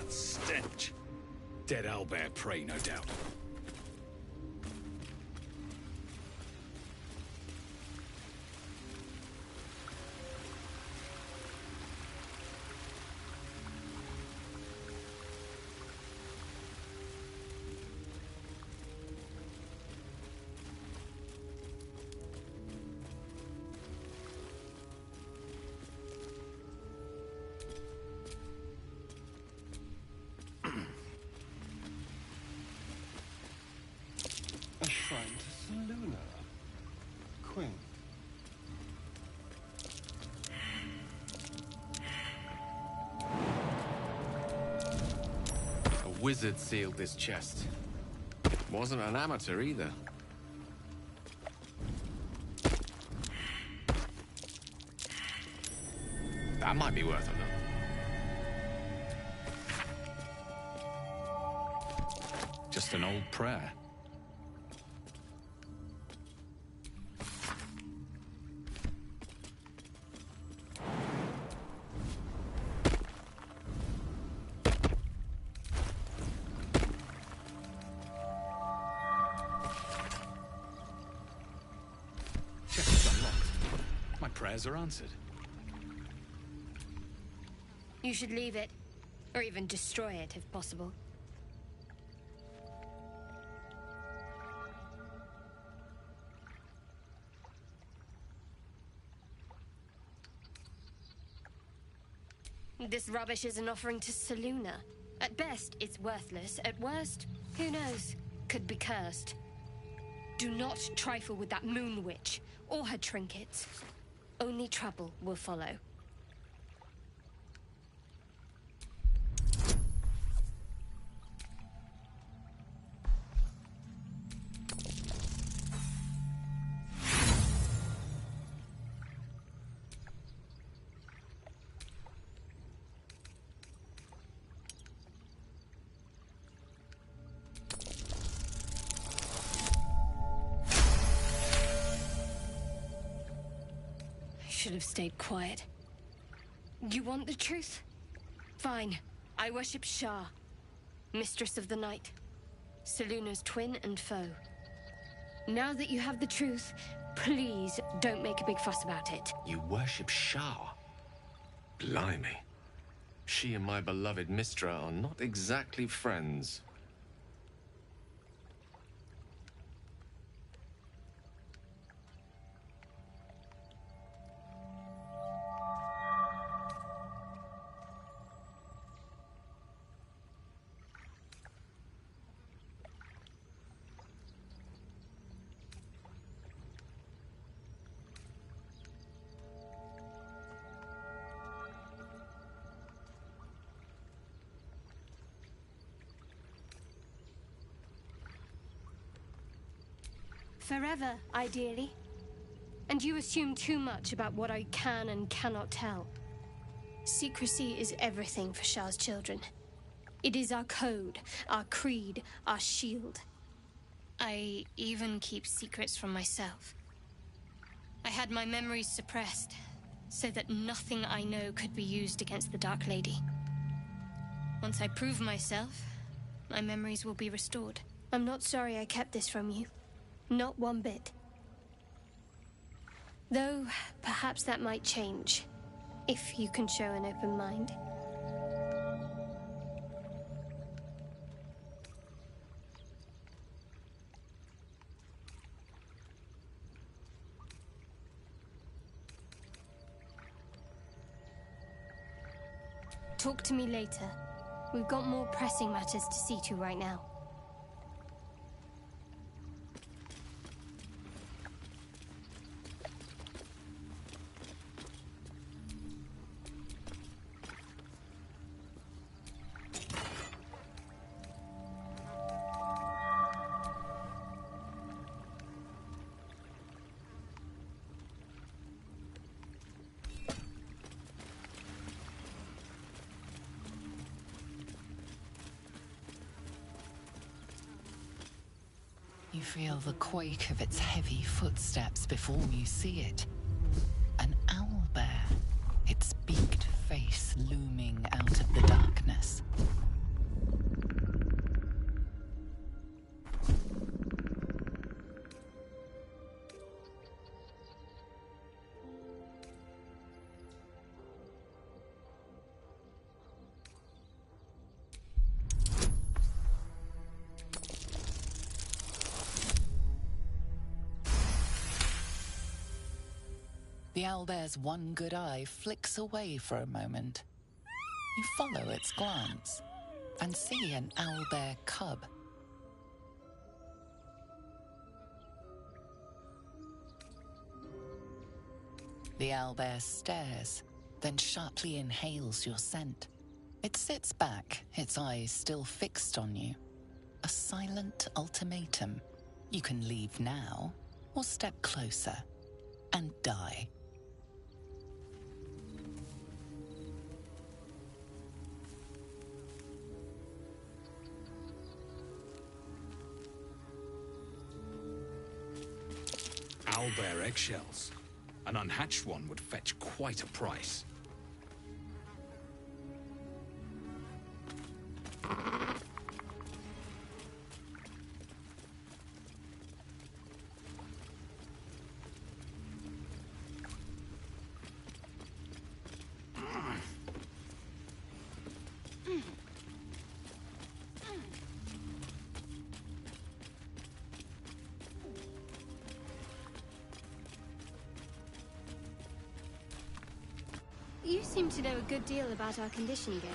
That stench. Dead owlbear prey, no doubt. A shrine to Seluna. Queen. A wizard sealed this chest. Wasn't an amateur either. That might be worth a look. Just an old prayer. Prayers are answered. You should leave it, or even destroy it if possible. This rubbish is an offering to Seluna. At best, it's worthless. At worst, who knows? Could be cursed. Do not trifle with that moon witch, or her trinkets. Only trouble will follow. Should have stayed quiet. You want the truth? Fine. I worship Shah, Mistress of the Night, Seluna's twin and foe. Now that you have the truth, please don't make a big fuss about it. You worship Shah? Blimey. She and my beloved Mistra are not exactly friends. Forever, ideally. And you assume too much about what I can and cannot tell. Secrecy is everything for Shah's children. It is our code, our creed, our shield. I even keep secrets from myself. I had my memories suppressed, so that nothing I know could be used against the Dark Lady. Once I prove myself, my memories will be restored. I'm not sorry I kept this from you. Not one bit. Though, perhaps that might change, if you can show an open mind. Talk to me later. We've got more pressing matters to see to right now. You feel the quake of its heavy footsteps before you see it. An owlbear, its beaked face looming out of the darkness. The owlbear's one good eye flicks away for a moment. You follow its glance and see an owlbear cub. The owlbear stares, then sharply inhales your scent. It sits back, its eyes still fixed on you. A silent ultimatum. You can leave now, or step closer and die. Owlbear eggshells. An unhatched one would fetch quite a price. You seem to know a good deal about our condition game.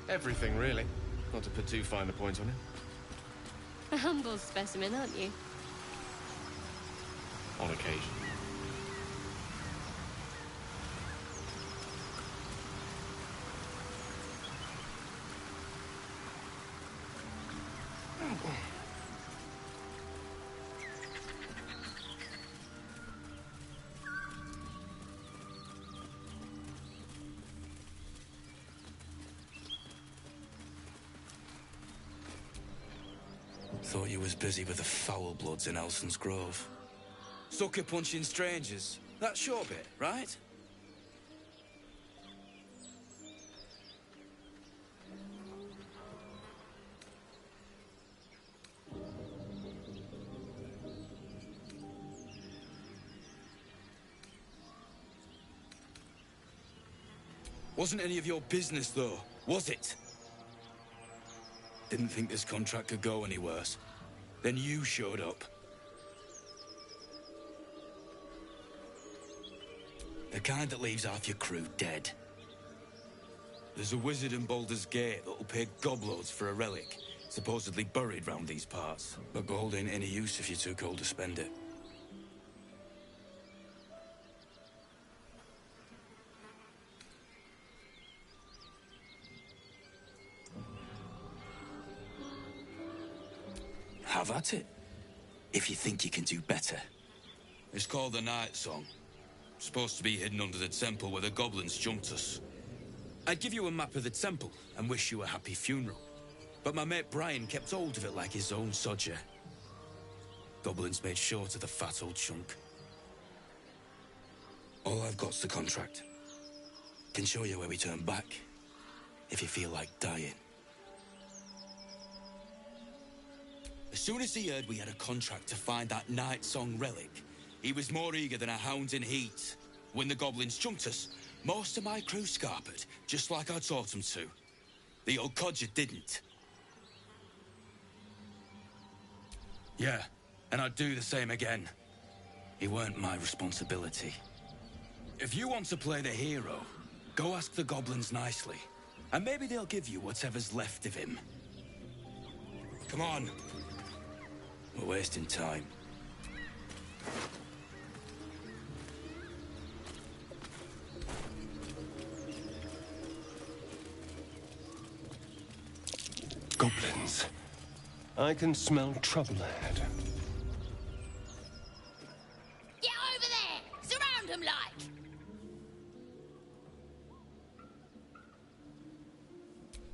Everything, really. Not to put too fine a point on it. A humble specimen, aren't you? On occasion. Thought you was busy with the foul bloods in Elson's Grove. Sucker punching strangers. That's your bit, right? Wasn't any of your business, though, was it? Didn't think this contract could go any worse. Then you showed up. The kind that leaves half your crew dead. There's a wizard in Baldur's Gate that'll pay gobloads for a relic, supposedly buried round these parts. But gold ain't any use if you're too cold to spend it. Have at it, if you think you can do better. It's called the Night Song. Supposed to be hidden under the temple where the goblins jumped us. I'd give you a map of the temple and wish you a happy funeral. But my mate Brian kept hold of it like his own sodger. Goblins made short of the fat old chunk. All I've got's the contract. Can show you where we turn back, if you feel like dying. As soon as he heard we had a contract to find that Night Song relic, he was more eager than a hound in heat. When the goblins chunked us, most of my crew scarpered, just like I taught them to. The old codger didn't. Yeah, and I'd do the same again. It weren't my responsibility. If you want to play the hero, go ask the goblins nicely, and maybe they'll give you whatever's left of him. Come on. We're wasting time. Goblins. I can smell trouble ahead. Get over there! Surround them like!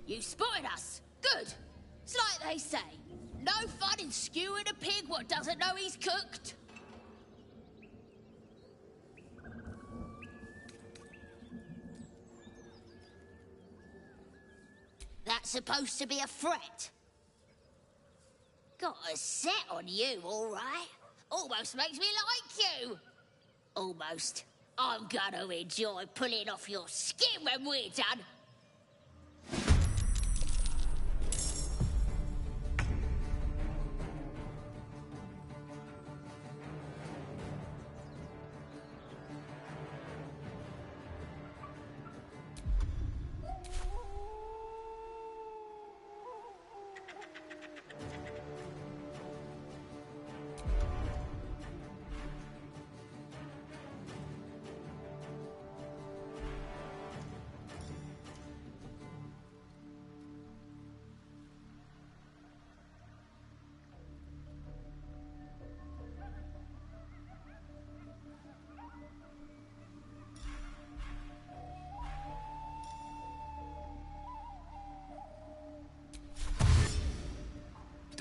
You spotted us. Good. It's like they say. No fun in skewing a pig what doesn't know he's cooked. That's supposed to be a threat. Got a set on you, all right. Almost makes me like you. Almost. I'm gonna enjoy pulling off your skin when we're done.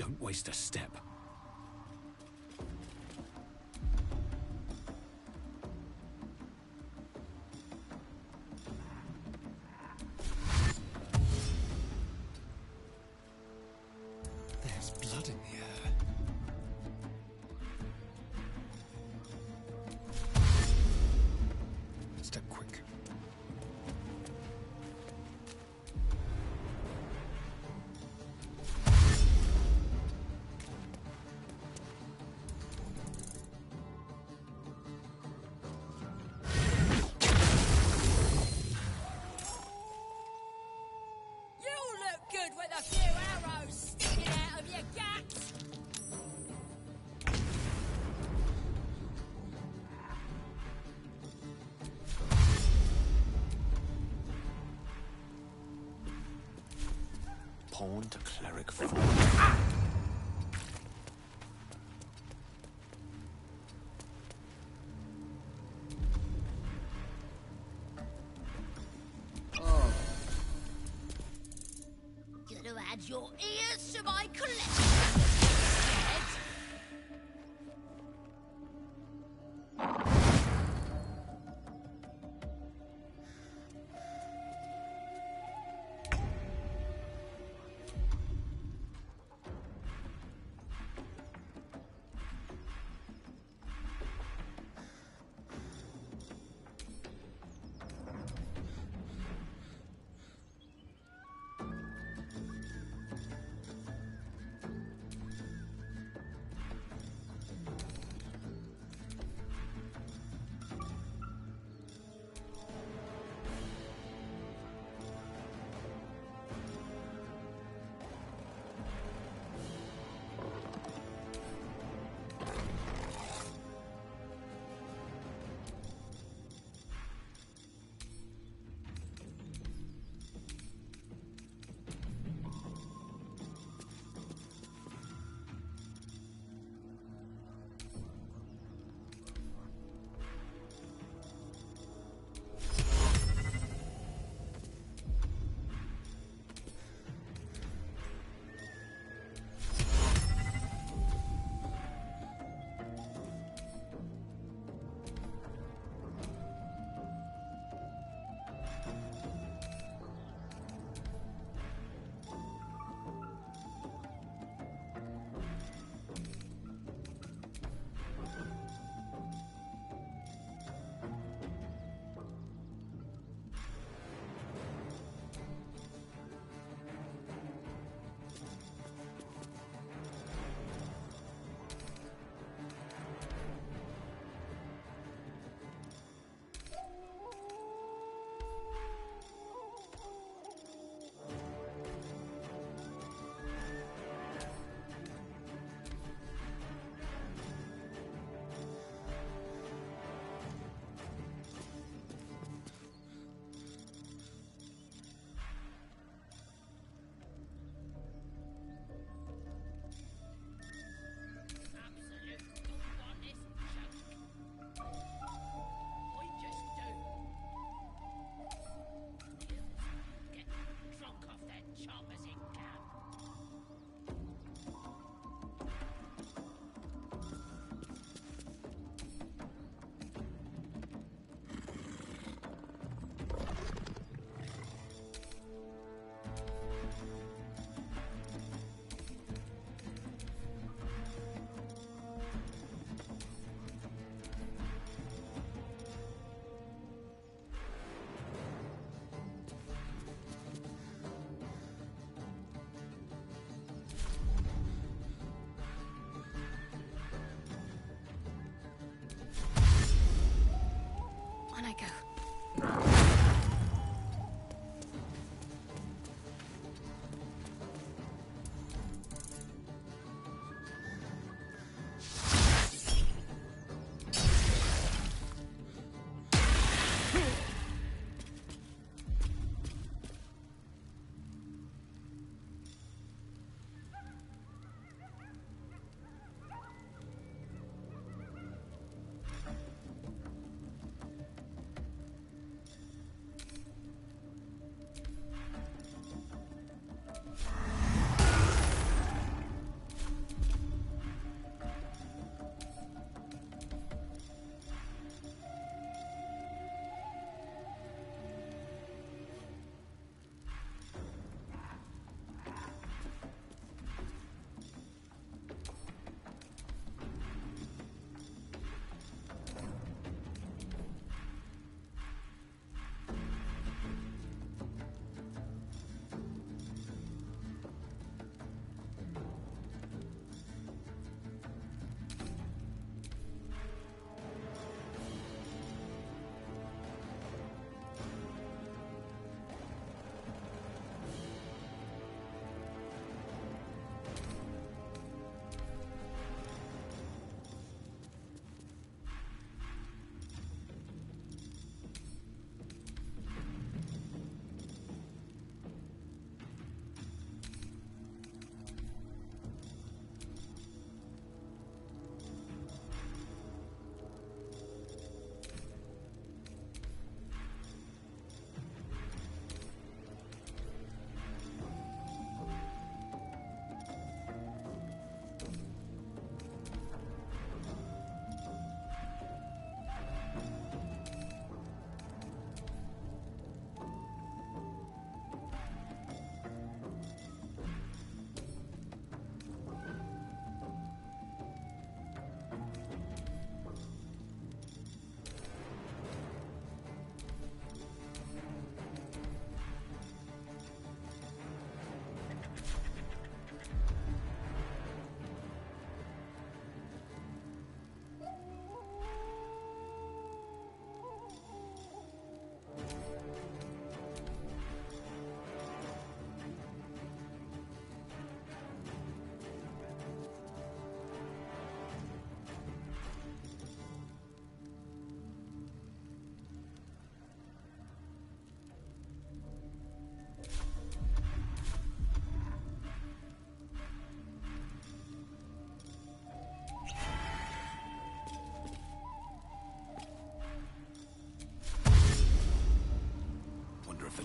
Don't waste a step. There's blood in the air. Step quick. Good with a few arrows sticking out of your guts. Pawn to cleric 4. Gonna add your ears to my collection.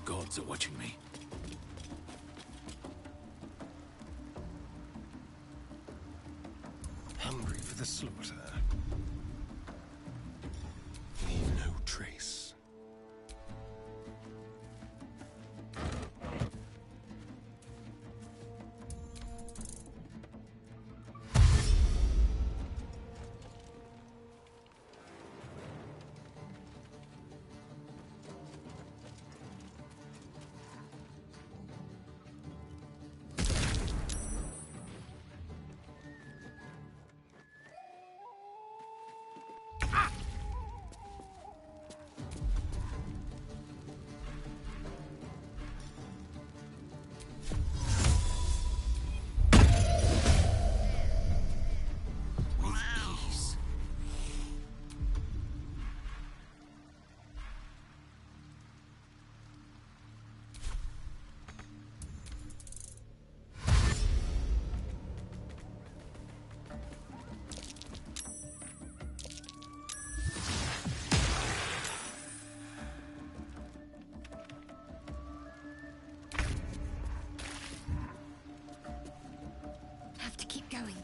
gods are watching me. Hungry for the slaughter. Leave no trace. Have to keep going.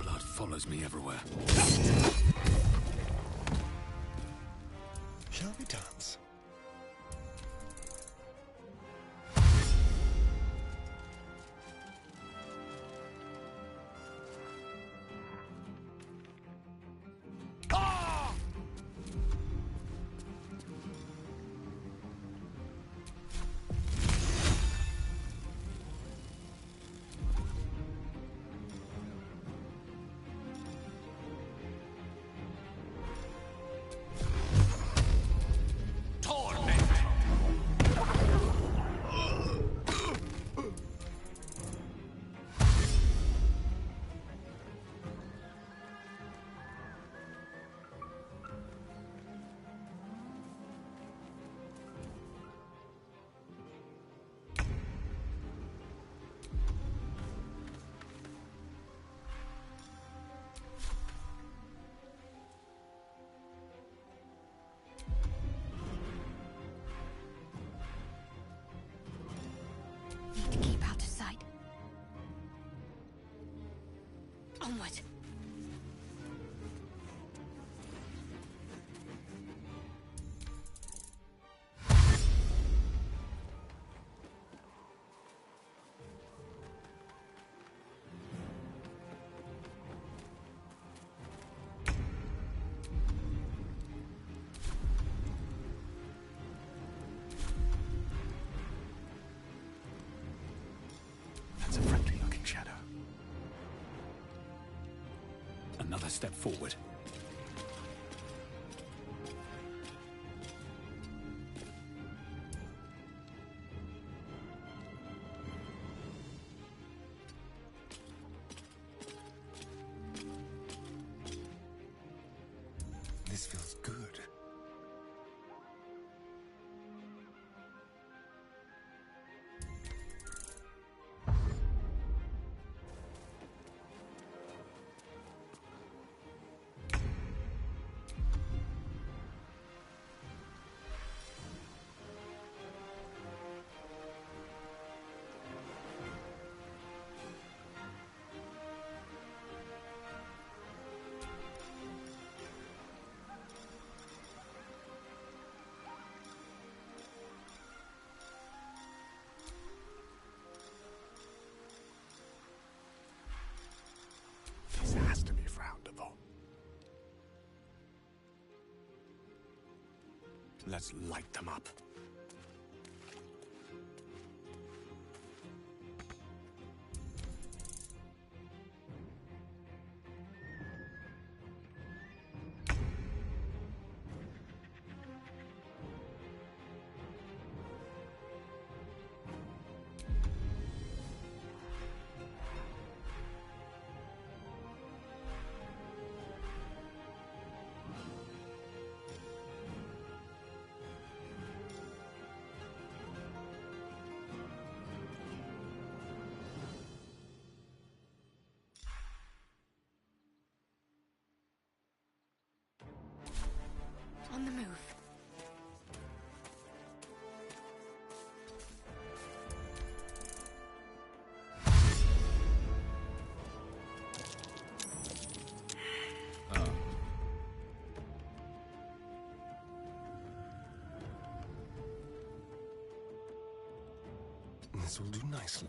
Blood follows me everywhere. Shall we dance? Need to keep out of sight. Onward. That's a friendly-looking shadow. Another step forward. This feels good. Let's light them up. On the move. This will do nicely.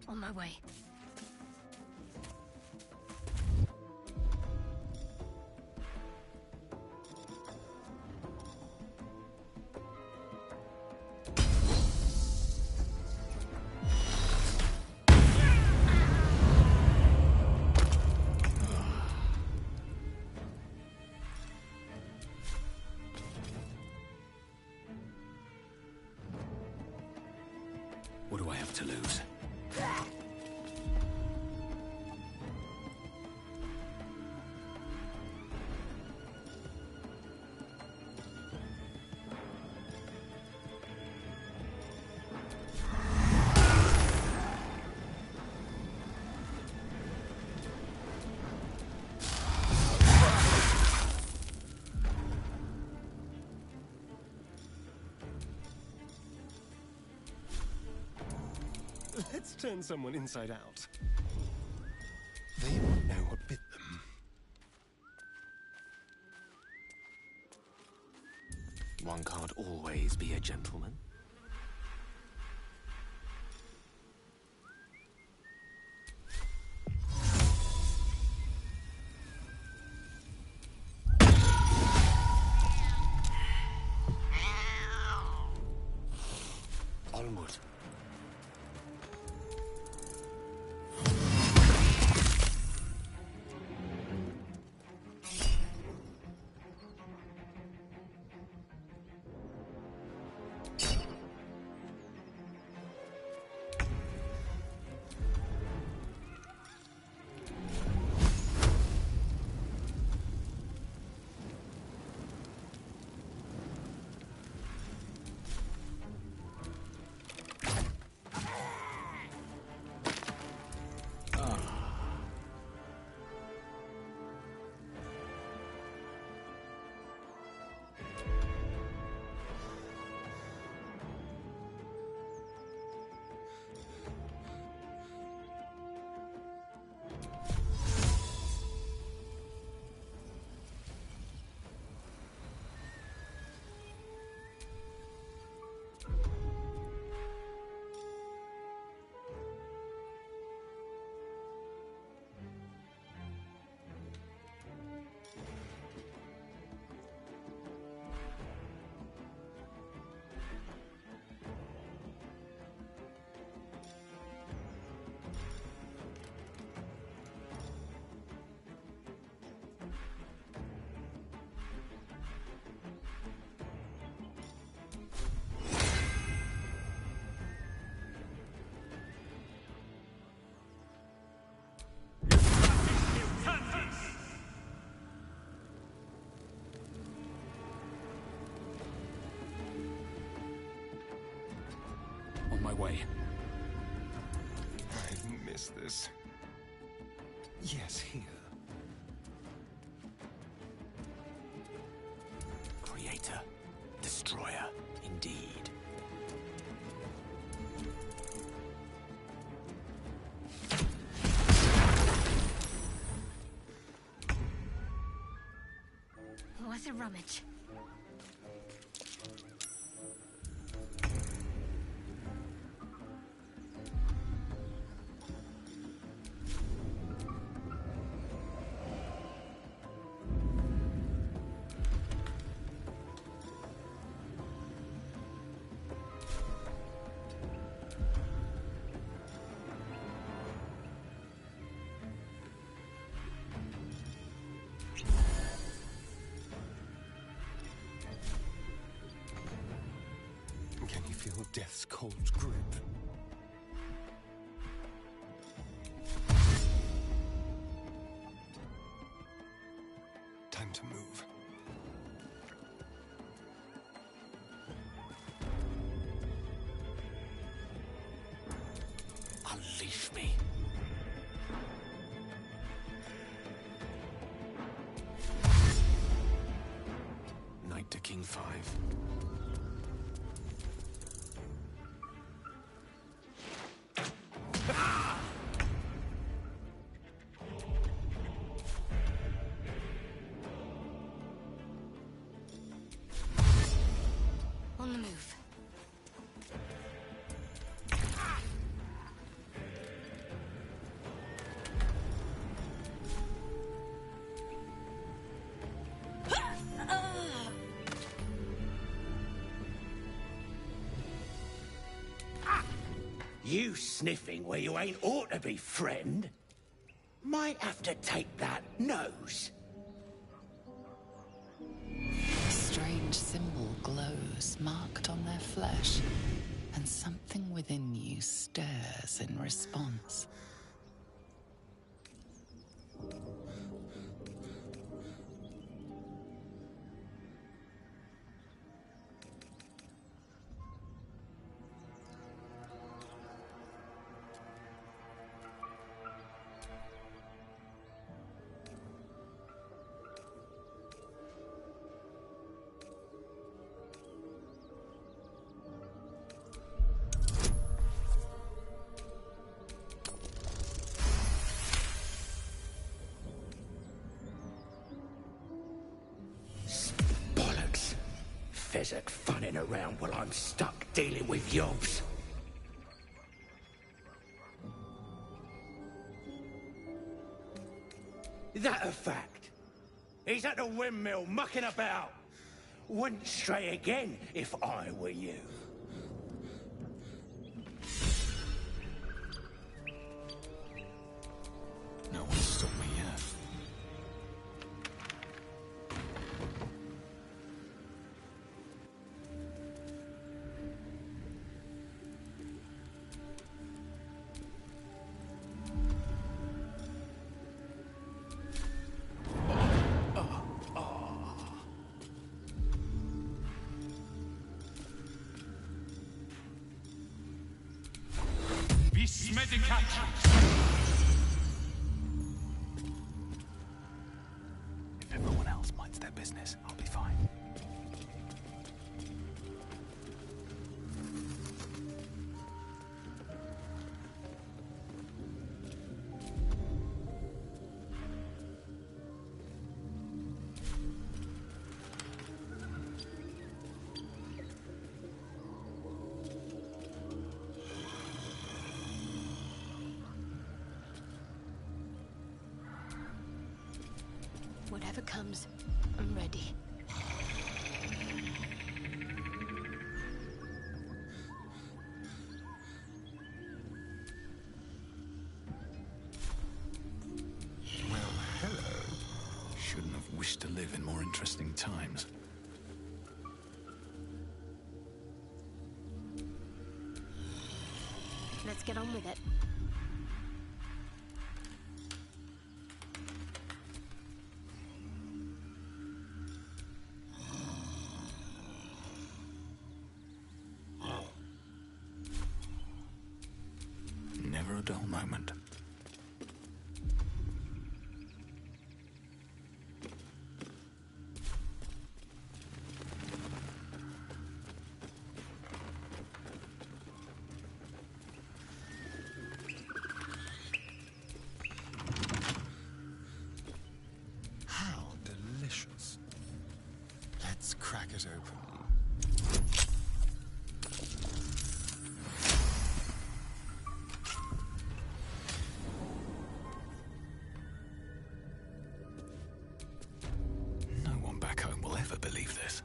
On my way. What do I have to lose? Let's turn someone inside out. They won't know what bit them. One can't always be a gentleman. Onward. On my way. I've missed this. Yes, here. Creator. Destroyer, indeed. What a rummage. Can you feel death's cold grip? Time to move. Unleash me. Knight to King 5. On the move. You sniffing where you ain't ought to be, friend? Might have to take that nose. A strange symbol glows, marked on their flesh, and something within you stirs in response. Bollocks. Pheasant funning around while I'm stuck dealing with yobs. That a fact? He's at the windmill mucking about. Wouldn't stray again if I were you. No one stopped me yet. Vis medicat. If everyone else minds their business, I'll be fine. Whatever comes, I'm ready. Well, hello. Shouldn't have wished to live in more interesting times. Let's get on with it. dull moment. How delicious. Let's crack it open. No one back home will ever believe this.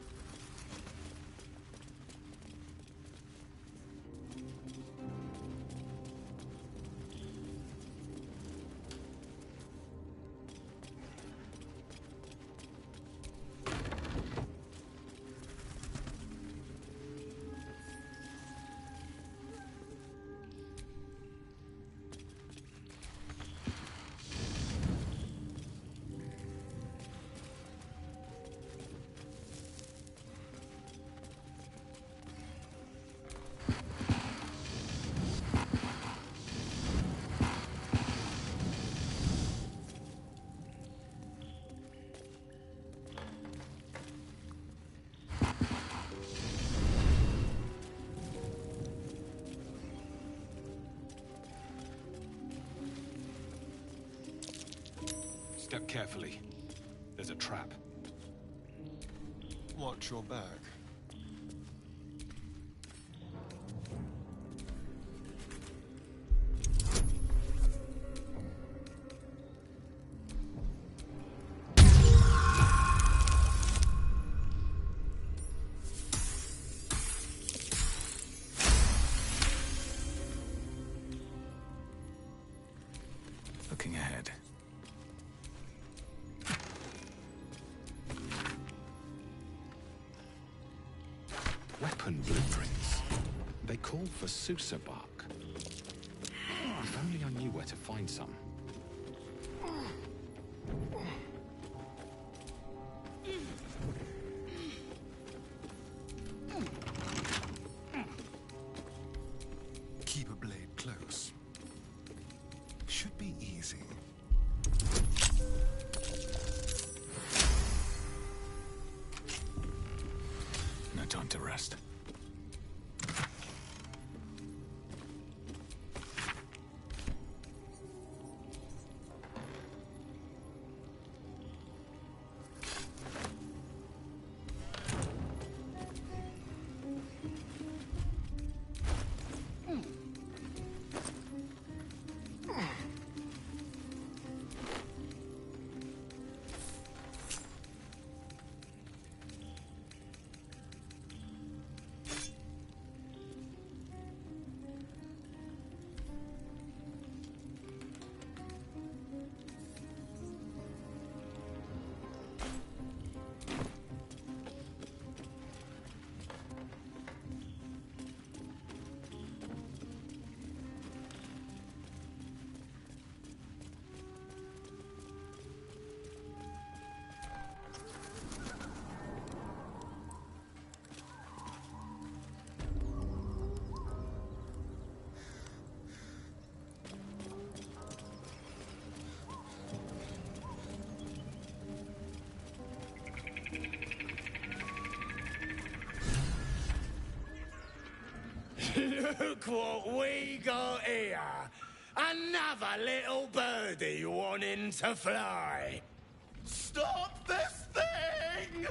Step carefully. There's a trap. Watch your back. Looking ahead. Weapon blueprints. They call for Susa bark. If only I knew where to find some. Keep a blade close. Should be easy. No time to rest. Look what we got here. Another little birdie wanting to fly. Stop this thing!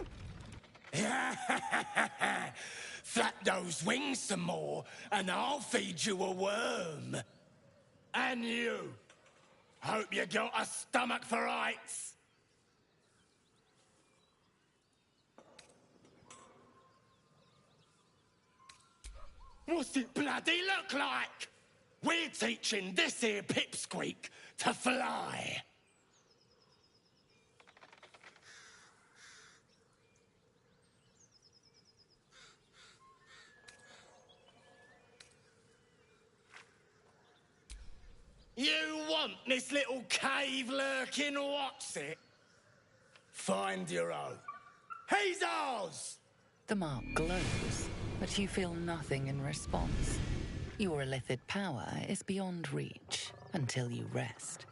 Flap those wings some more, and I'll feed you a worm. And you. Hope you got a stomach for heights. What's it bloody look like? We're teaching this here pipsqueak to fly. You want this little cave lurking, what's it? Find your own. He's ours! The mark glows, but you feel nothing in response. Your illithid power is beyond reach. until you rest.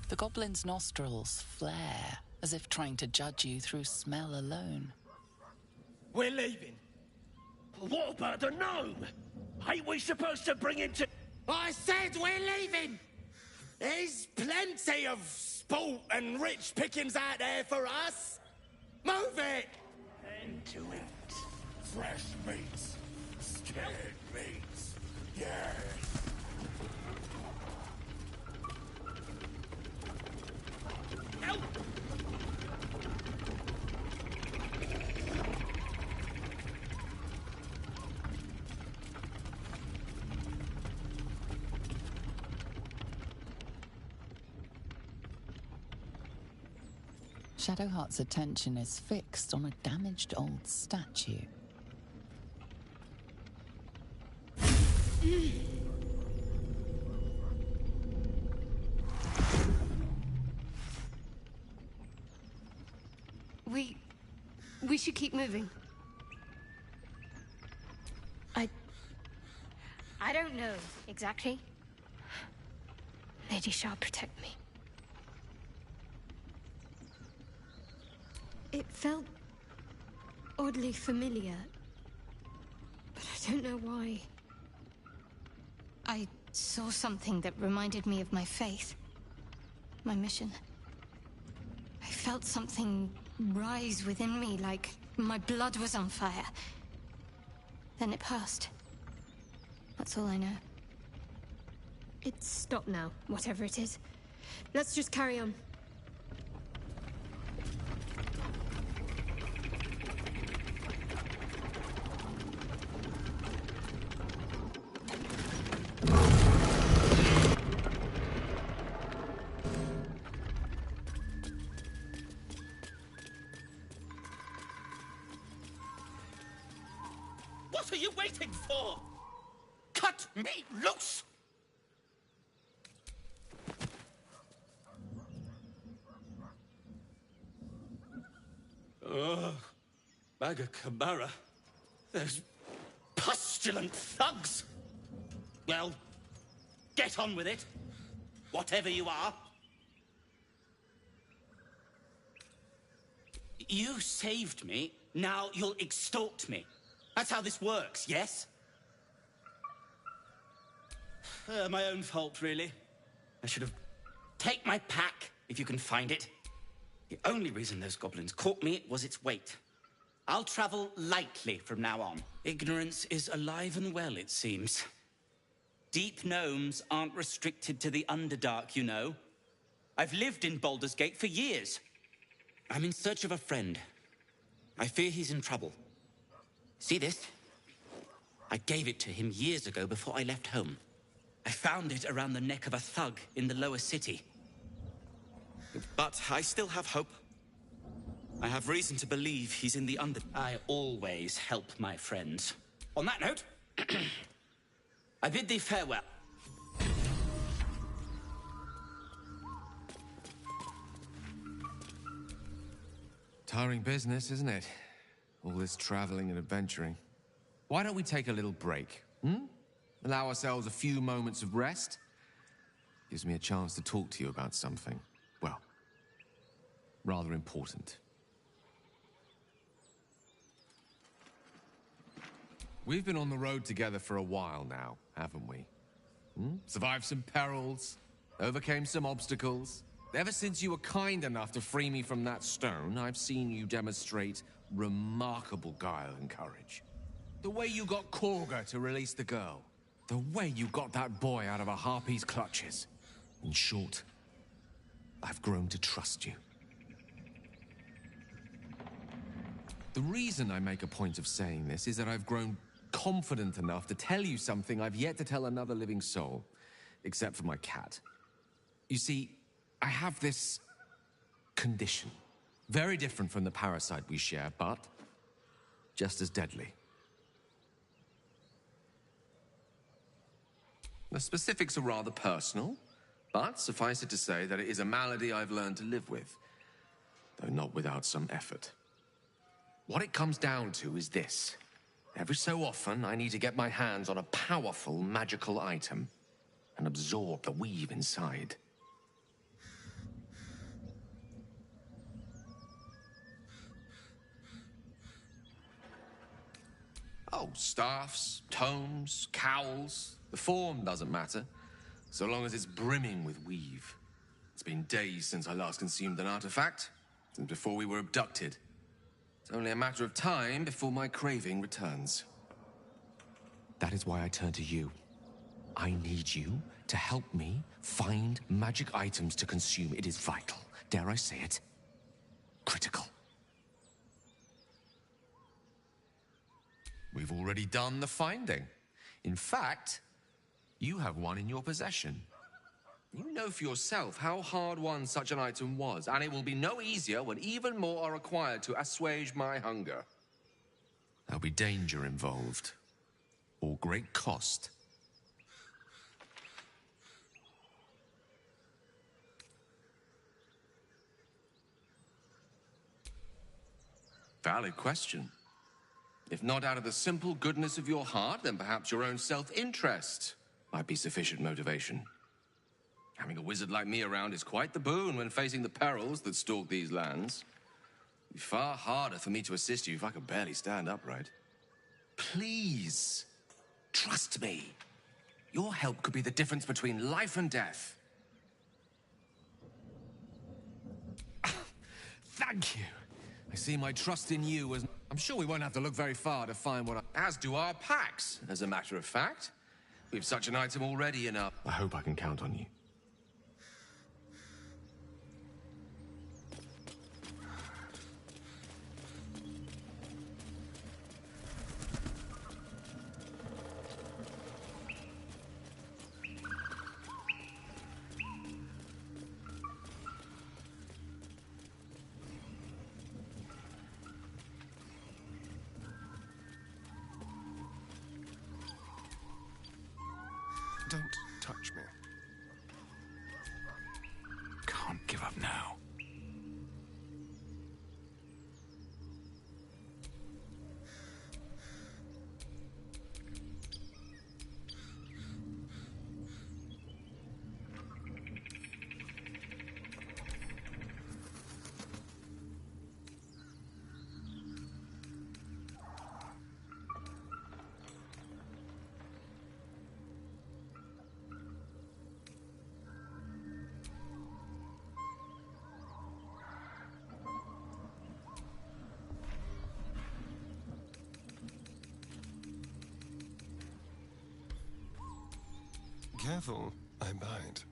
The goblin's nostrils flare, as if trying to judge you through smell alone. We're leaving. What about the gnome? Ain't we supposed to bring him to... I said we're leaving! There's plenty of sport and rich pickings out there for us! Move it! Into it. Fresh meats. Scared meats. Yes. Help! Shadowheart's attention is fixed on a damaged old statue. We should keep moving. I don't know exactly. Lady Shah, protect me. It felt oddly familiar, but I don't know why. I saw something that reminded me of my faith, my mission. I felt something rise within me, like my blood was on fire. Then it passed. That's all I know. It's stopped now, whatever it is. Let's just carry on. What are you waiting for? Cut me loose! Baga Kamara. Those pustulant thugs. Well, get on with it. Whatever you are. You saved me, now you'll extort me. That's how this works, yes? My own fault, really. I should have... Take my pack, if you can find it. The only reason those goblins caught me was its weight. I'll travel lightly from now on. Ignorance is alive and well, it seems. Deep gnomes aren't restricted to the Underdark, you know. I've lived in Baldur's Gate for years. I'm in search of a friend. I fear he's in trouble. See this? I gave it to him years ago before I left home. I found it around the neck of a thug in the lower city. But I still have hope. I have reason to believe he's in the under... I always help my friends. On that note, I bid thee farewell. Tiring business, isn't it? All this traveling and adventuring. Why don't we take a little break, Allow ourselves a few moments of rest? Gives me a chance to talk to you about something, well, rather important. We've been on the road together for a while now, haven't we? Survived some perils, overcame some obstacles. Ever since you were kind enough to free me from that stone, I've seen you demonstrate remarkable guile and courage. The way you got Korga to release the girl. The way you got that boy out of a harpy's clutches. In short, I've grown to trust you. The reason I make a point of saying this is that I've grown confident enough to tell you something I've yet to tell another living soul, except for my cat. You see, I have this condition. Very different from the parasite we share, but just as deadly. The specifics are rather personal, But suffice it to say that it is a malady I've learned to live with, though not without some effort. What it comes down to is this. Every so often, I need to get my hands on a powerful magical item and absorb the weave inside. Oh, staffs, tomes, cowls. The form doesn't matter, so long as it's brimming with weave. It's been days since I last consumed an artifact, since before we were abducted. It's only a matter of time before my craving returns. That is why I turn to you. I need you to help me find magic items to consume. It is vital. Dare I say it? Critical. We've already done the finding. In fact, you have one in your possession. You know for yourself how hard-won such an item was, and it will be no easier when even more are required to assuage my hunger. There'll be danger involved, or great cost. Valid question. If not out of the simple goodness of your heart, then perhaps your own self-interest might be sufficient motivation. Having a wizard like me around is quite the boon when facing the perils that stalk these lands. It'd be far harder for me to assist you if I could barely stand upright. Please, trust me. Your help could be the difference between life and death. Thank you. I see my trust in you as... I'm sure we won't have to look very far to find what As do our packs, as a matter of fact. We've such an item already in our... I hope I can count on you. Don't touch me. Can't give up now. Careful, I bite.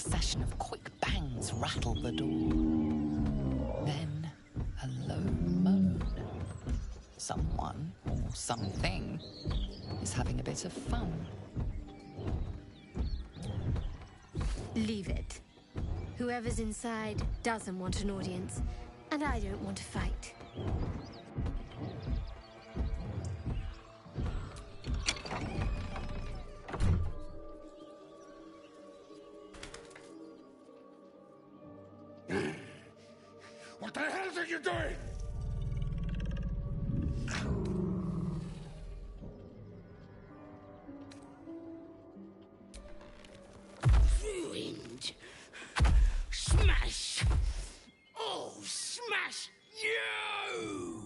succession of quick bangs rattle the door. Then a low moan. Someone, or something, is having a bit of fun. Leave it. Whoever's inside doesn't want an audience, and I don't want to fight. What the hell are you doing? Ruined. Smash. Oh, smash you!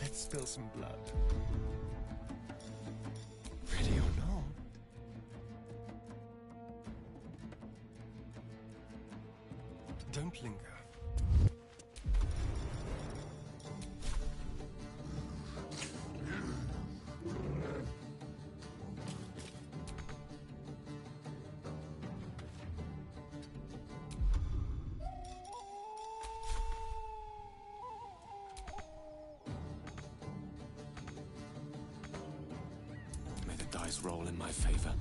Let's spill some blood. Ready or not? Don't linger. May the dice roll in my favor.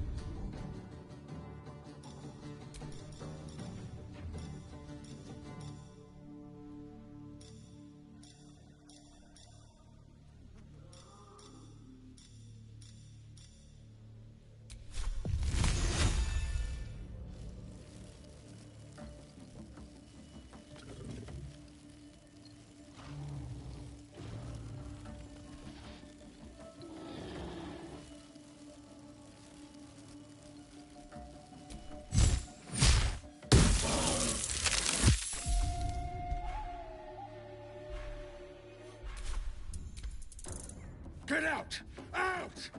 Get out! Out!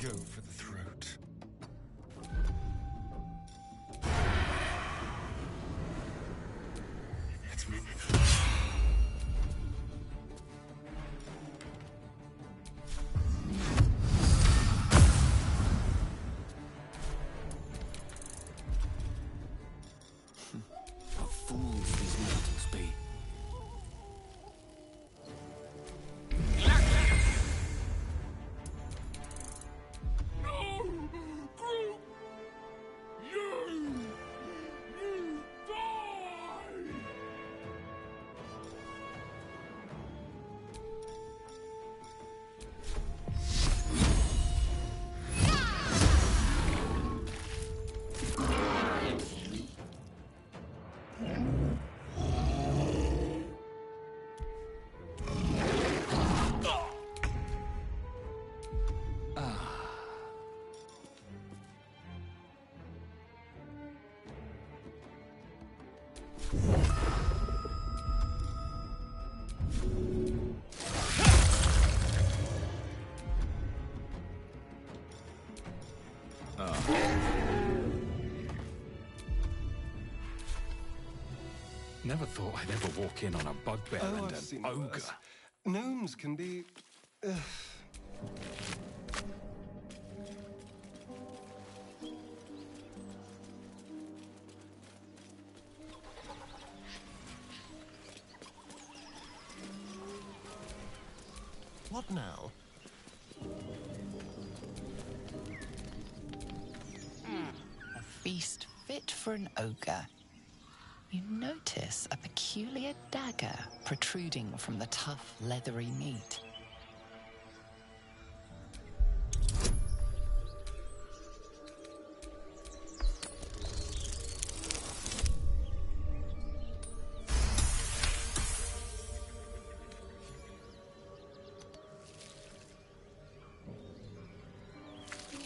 Go for the throat. Let's move. What fools these mortals be. Never thought I'd ever walk in on a bugbear and I've an seen ogre. worse. Gnomes can be... What now? A feast fit for an ogre. You notice a peculiar dagger protruding from the tough, leathery meat.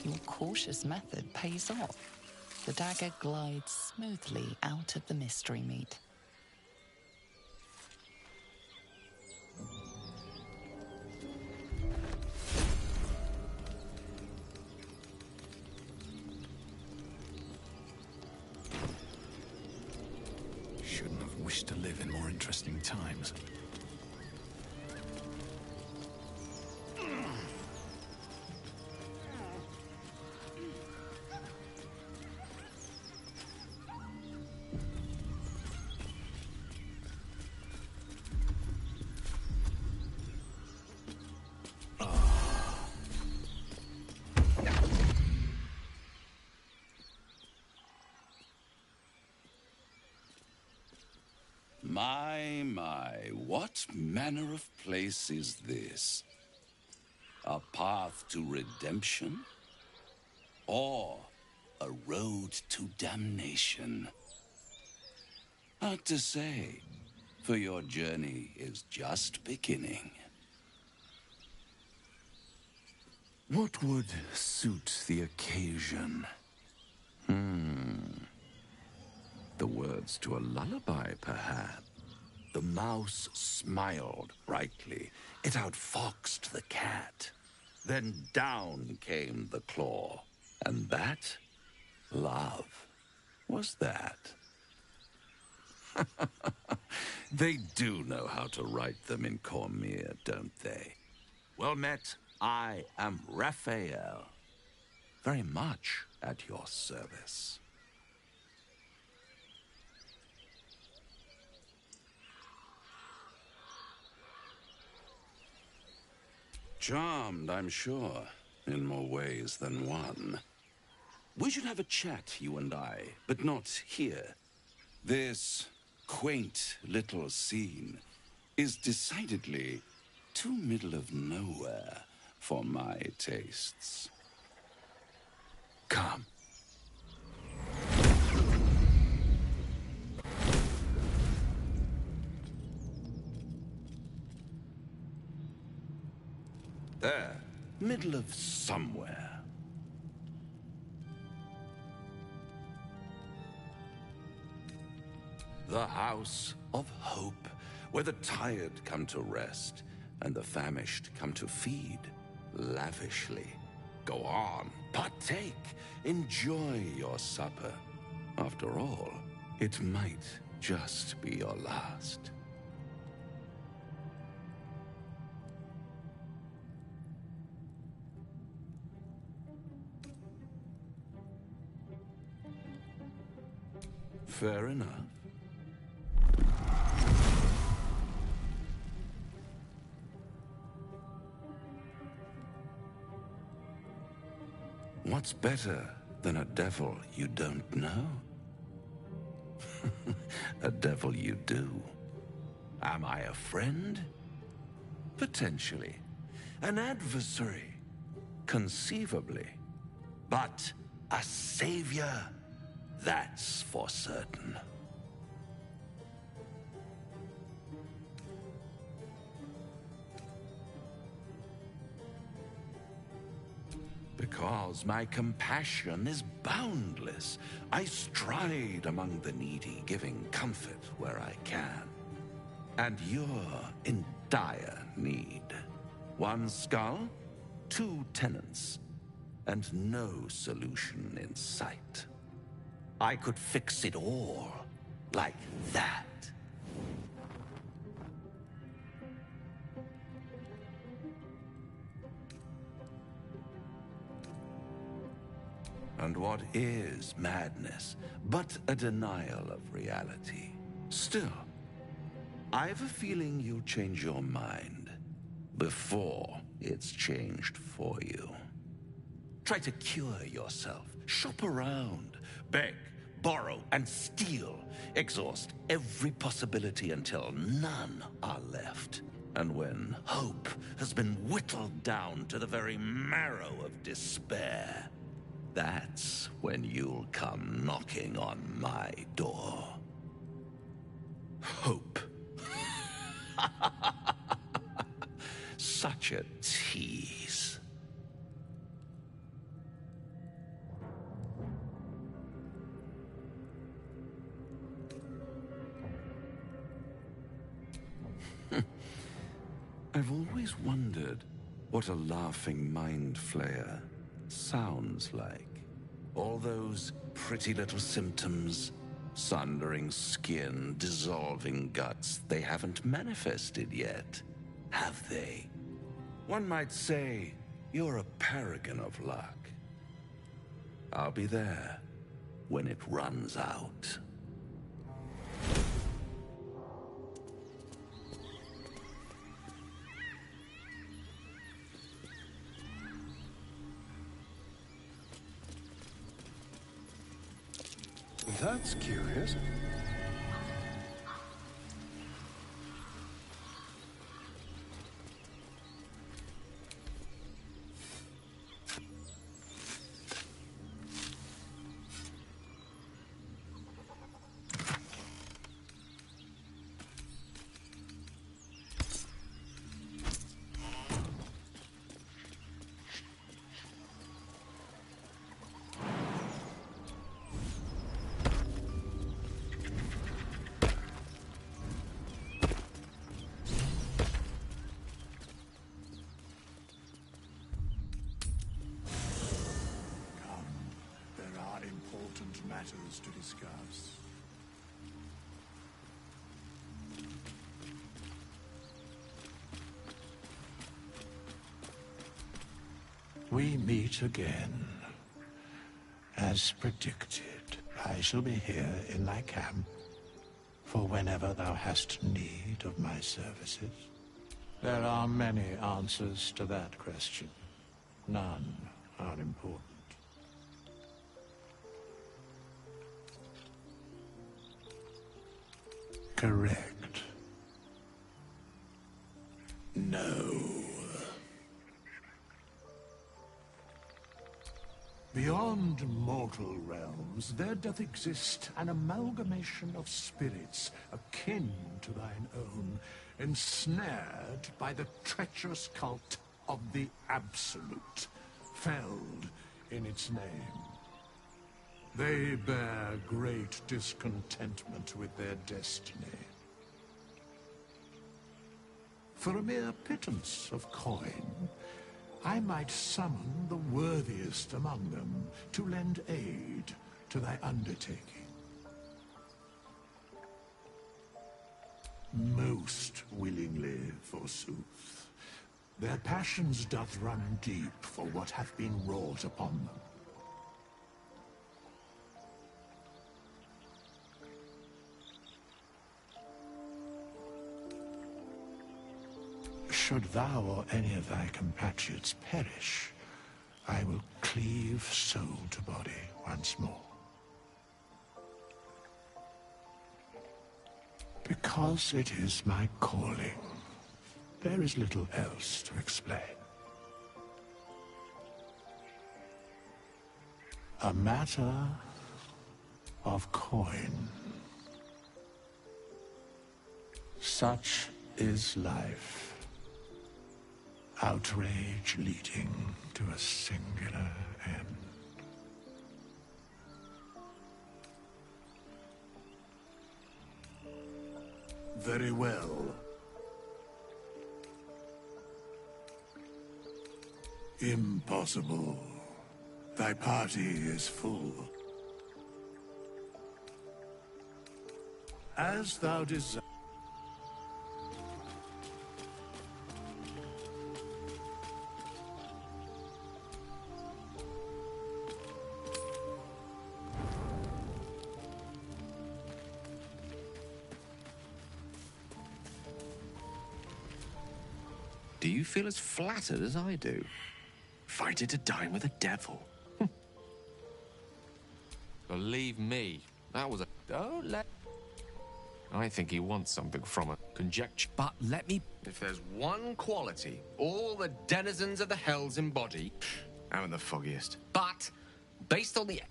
Your cautious method pays off. The dagger glides smoothly out of the mystery meat. Shouldn't have wished to live in more interesting times. My, what manner of place is this? A path to redemption? Or a road to damnation? Hard to say, for your journey is just beginning. What would suit the occasion? The words to a lullaby, perhaps. The mouse smiled brightly. It outfoxed the cat. Then down came the claw. And that, love, was that. They do know how to write them in Cormier, don't they? Well met, I am Raphael. Very much at your service. Charmed, I'm sure, in more ways than one. We should have a chat, you and I, but not here. This quaint little scene is decidedly too middle of nowhere for my tastes. Come. There, middle of somewhere. The House of Hope, where the tired come to rest and the famished come to feed lavishly. Go on, partake, enjoy your supper. After all, it might just be your last. Fair enough. What's better than a devil you don't know? A devil you do. Am I a friend? Potentially. An adversary? Conceivably. But a savior? That's for certain. because my compassion is boundless. I stride among the needy, giving comfort where I can. And you're in dire need. One skull, 2 tenants, and no solution in sight. I could fix it all, like that. And what is madness but a denial of reality? Still, I've a feeling you'll change your mind before it's changed for you. Try to cure yourself, shop around, beg, borrow, and steal. Exhaust every possibility until none are left. And when hope has been whittled down to the very marrow of despair, that's when you'll come knocking on my door. Hope. Such a tease. I've always wondered what a laughing mind flayer sounds like. All those pretty little symptoms, sundering skin, dissolving guts, they haven't manifested yet, have they? One might say you're a paragon of luck. I'll be there when it runs out. That's curious. Matters to discuss. We meet again. As predicted, I shall be here in thy camp for whenever thou hast need of my services. There are many answers to that question. None are important. Correct. No. Beyond mortal realms, there doth exist an amalgamation of spirits akin to thine own, ensnared by the treacherous cult of the Absolute, felled in its name. They bear great discontentment with their destiny. For a mere pittance of coin, I might summon the worthiest among them to lend aid to thy undertaking. Most willingly, forsooth. Their passions doth run deep for what hath been wrought upon them. Should thou or any of thy compatriots perish, I will cleave soul to body once more. Because it is my calling, there is little else to explain. A matter of coin. Such is life. Outrage leading to a singular end. Very well. Impossible. Thy party is full. As thou desire. Do you feel as flattered as I do? Invited to dine with a devil. Believe me, that was a... Don't let... I think he wants something from a conjecture. But let me... If there's one quality all the denizens of the hells embody, I'm the foggiest. But, based on the...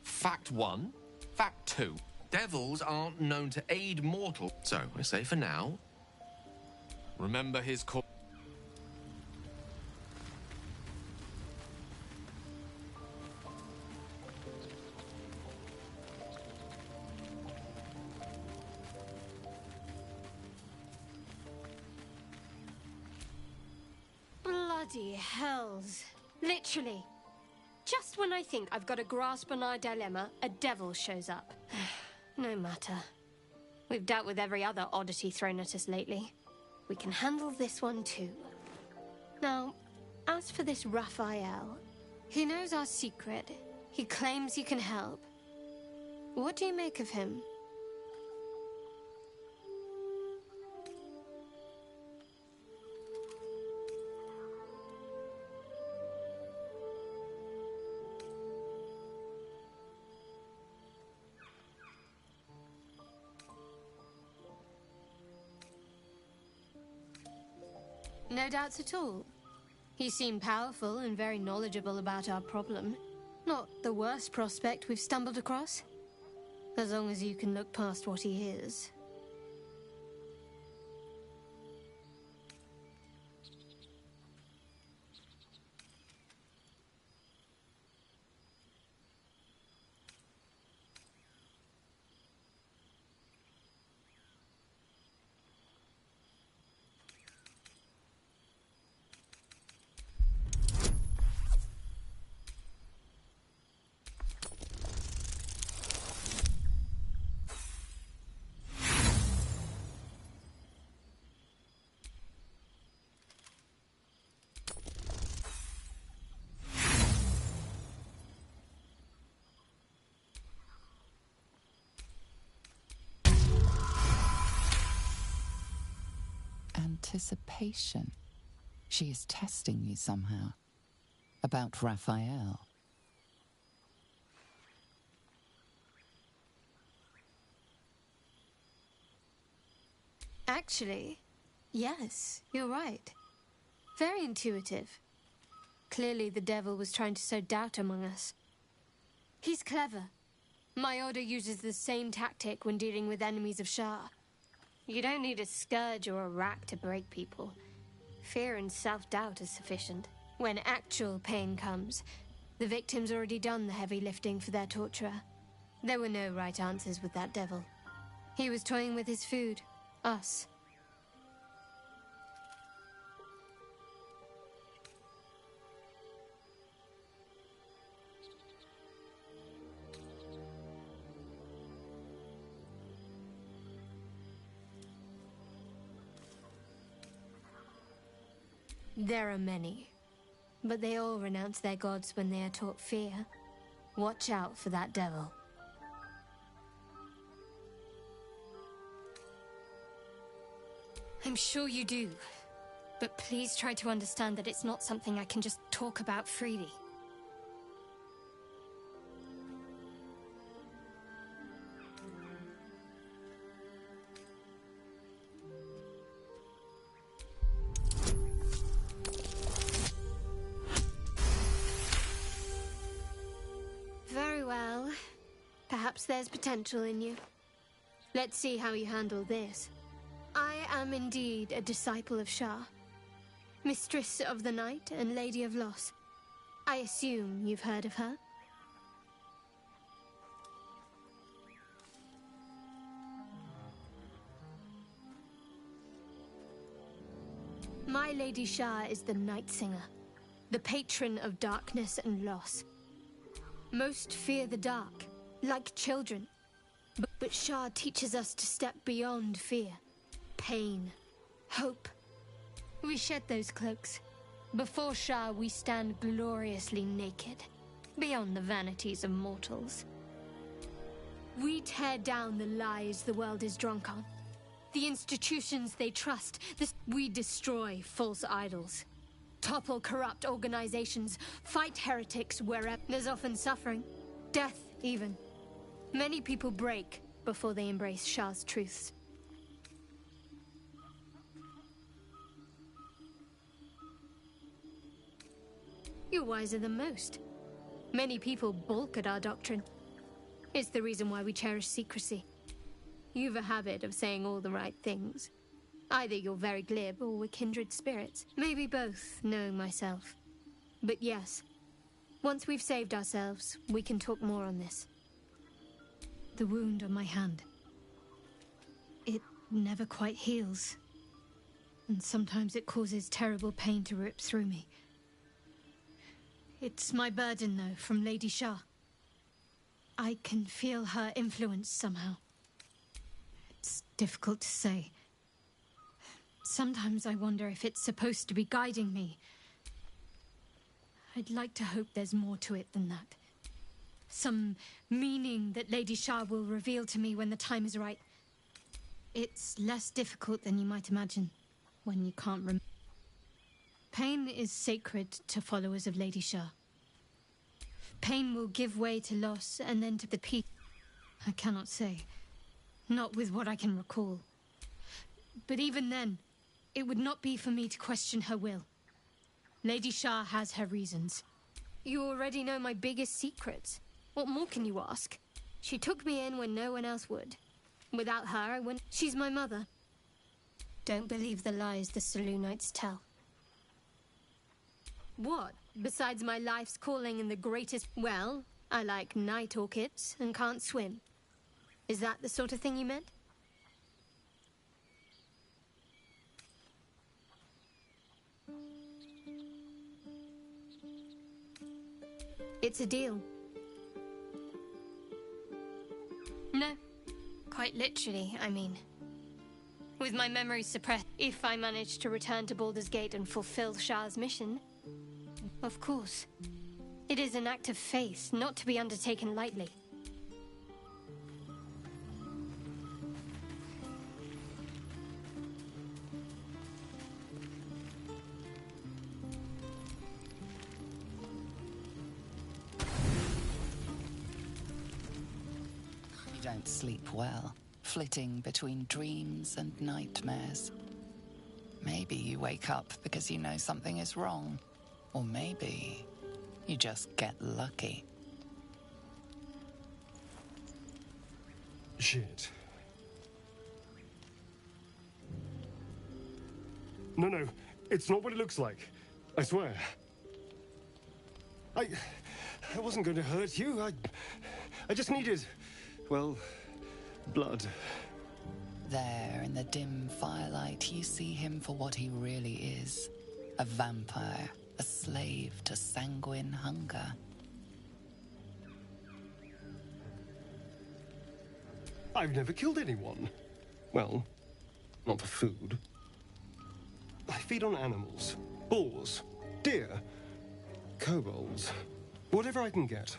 Fact 1, fact 2, devils aren't known to aid mortal. So, I say for now, remember his call. Bloody hells. Literally. Just when I think I've got a grasp on our dilemma, a devil shows up. No matter. We've dealt with every other oddity thrown at us lately. We can handle this one too. Now, as for this Raphael, he knows our secret. He claims he can help. What do you make of him? No doubts at all. He seemed powerful and very knowledgeable about our problem. Not the worst prospect we've stumbled across. As long as you can look past what he is. Anticipation. She is testing you somehow. About Raphael. Actually, yes, you're right. Very intuitive. Clearly the devil was trying to sow doubt among us. He's clever. My order uses the same tactic when dealing with enemies of Shah. You don't need a scourge or a rack to break people. Fear and self-doubt is sufficient. When actual pain comes, the victim's already done the heavy lifting for their torturer. There were no right answers with that devil. He was toying with his food. Us. There are many, but they all renounce their gods when they are taught fear. Watch out for that devil. I'm sure you do, but please try to understand that it's not something I can just talk about freely. Very well. Perhaps there's potential in you. Let's see how you handle this. I am indeed a disciple of Shah. Mistress of the Night and Lady of Loss. I assume you've heard of her? My Lady Shah is the Night Singer, the patron of darkness and loss. Most fear the dark, like children. But Shah teaches us to step beyond fear, pain, hope. We shed those cloaks. Before Shah, we stand gloriously naked, beyond the vanities of mortals. We tear down the lies the world is drunk on, the institutions they trust. We destroy false idols, topple corrupt organizations, fight heretics wherever there's often suffering, death even. Many people break before they embrace Shah's truths. You're wiser than most. Many people balk at our doctrine. It's the reason why we cherish secrecy. You've a habit of saying all the right things. Either you're very glib or we're kindred spirits. Maybe both, knowing myself. But yes, once we've saved ourselves, we can talk more on this. The wound on my hand. It never quite heals. And sometimes it causes terrible pain to rip through me. It's my burden, though, from Lady Shah. I can feel her influence somehow. It's difficult to say. Sometimes I wonder if it's supposed to be guiding me. I'd like to hope there's more to it than that. Some meaning that Lady Shah will reveal to me when the time is right. It's less difficult than you might imagine when you can't remember. Pain is sacred to followers of Lady Shah. Pain will give way to loss and then to the peace. I cannot say. Not with what I can recall. But even then, it would not be for me to question her will. Lady Shah has her reasons. You already know my biggest secrets. What more can you ask? She took me in when no one else would. Without her, I wouldn't. She's my mother. Don't believe the lies the Selûnites tell. What? Besides my life's calling and the greatest... Well, I like night orchids and can't swim. Is that the sort of thing you meant? It's a deal. No. Quite literally, I mean. With my memories suppressed, if I manage to return to Baldur's Gate and fulfill Shah's mission... Of course. It is an act of faith, not to be undertaken lightly. You don't sleep well, flitting between dreams and nightmares. Maybe you wake up because you know something is wrong. Or maybe you just get lucky. Shit. No, it's not what it looks like. I swear. I wasn't going to hurt you. I just needed, well, blood. There, in the dim firelight, you see him for what he really is. A vampire. A slave to sanguine hunger. I've never killed anyone. Well, not for food. I feed on animals. Boars. Deer. Kobolds. Whatever I can get.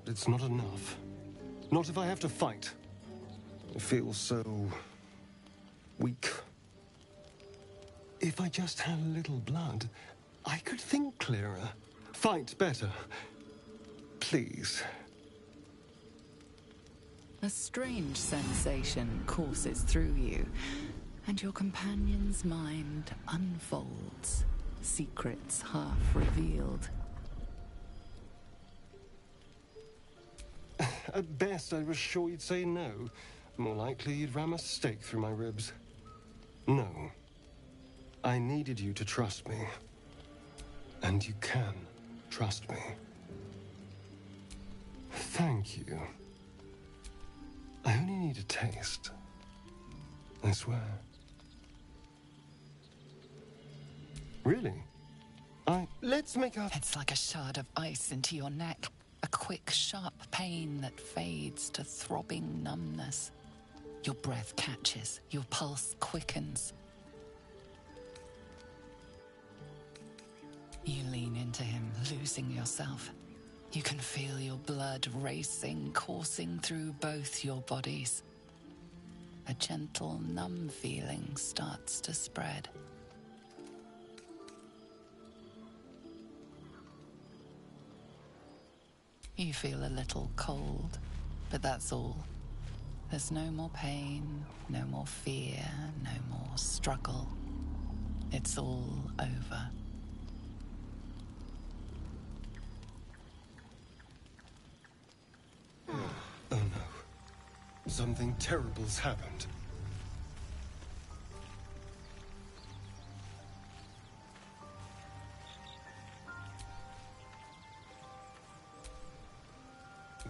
But it's not enough. Not if I have to fight. I feel so... weak. If I just had a little blood... I could think clearer, fight better. Please. A strange sensation courses through you, and your companion's mind unfolds, secrets half revealed. At best, I was sure you'd say no. More likely, you'd ram a stake through my ribs. No. I needed you to trust me. And you can trust me. Thank you. I only need a taste. I swear. Really? Let's make a... It's like a shard of ice into your neck. A quick, sharp pain that fades to throbbing numbness. Your breath catches, your pulse quickens. You lean into him, losing yourself. You can feel your blood racing, coursing through both your bodies. A gentle, numb feeling starts to spread. You feel a little cold, but that's all. There's no more pain, no more fear, no more struggle. It's all over. Oh no. Something terrible's happened.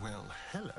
Well, hello.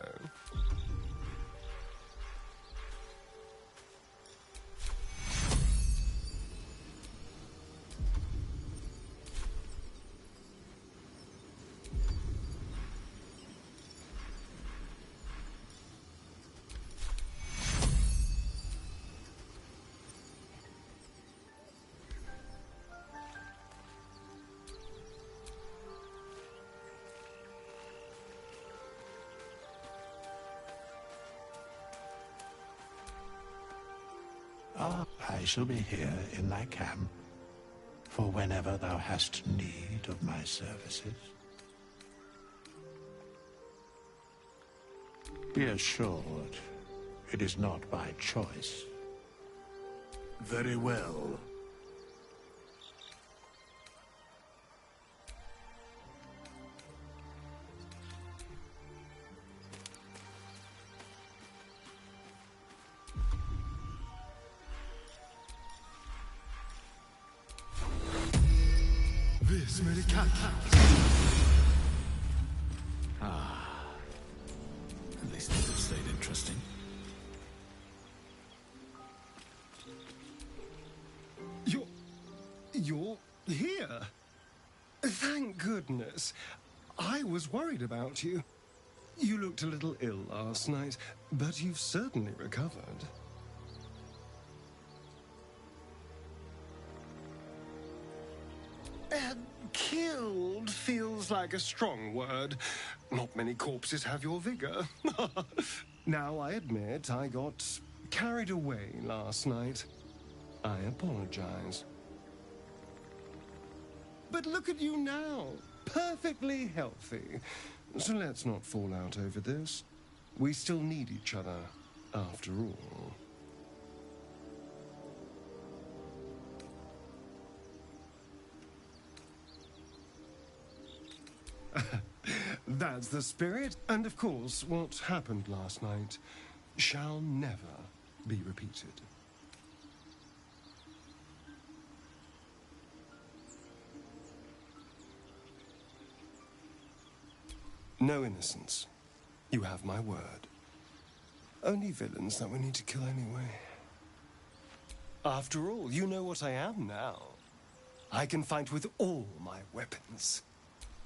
I shall be here in thy camp, for whenever thou hast need of my services. Be assured, it is not by choice. Very well. This made a cat. At least it would have stayed interesting. You're here? Thank goodness. I was worried about you. You looked a little ill last night, but you've certainly recovered. Killed feels like a strong word. Not many corpses have your vigor. Now, I admit I got carried away last night. I apologize. But look at you now, perfectly healthy. So let's not fall out over this. We still need each other, after all. That's the spirit. And of course, what happened last night shall never be repeated. No innocence. You have my word. Only villains that we need to kill anyway. After all, you know what I am now. I can fight with all my weapons.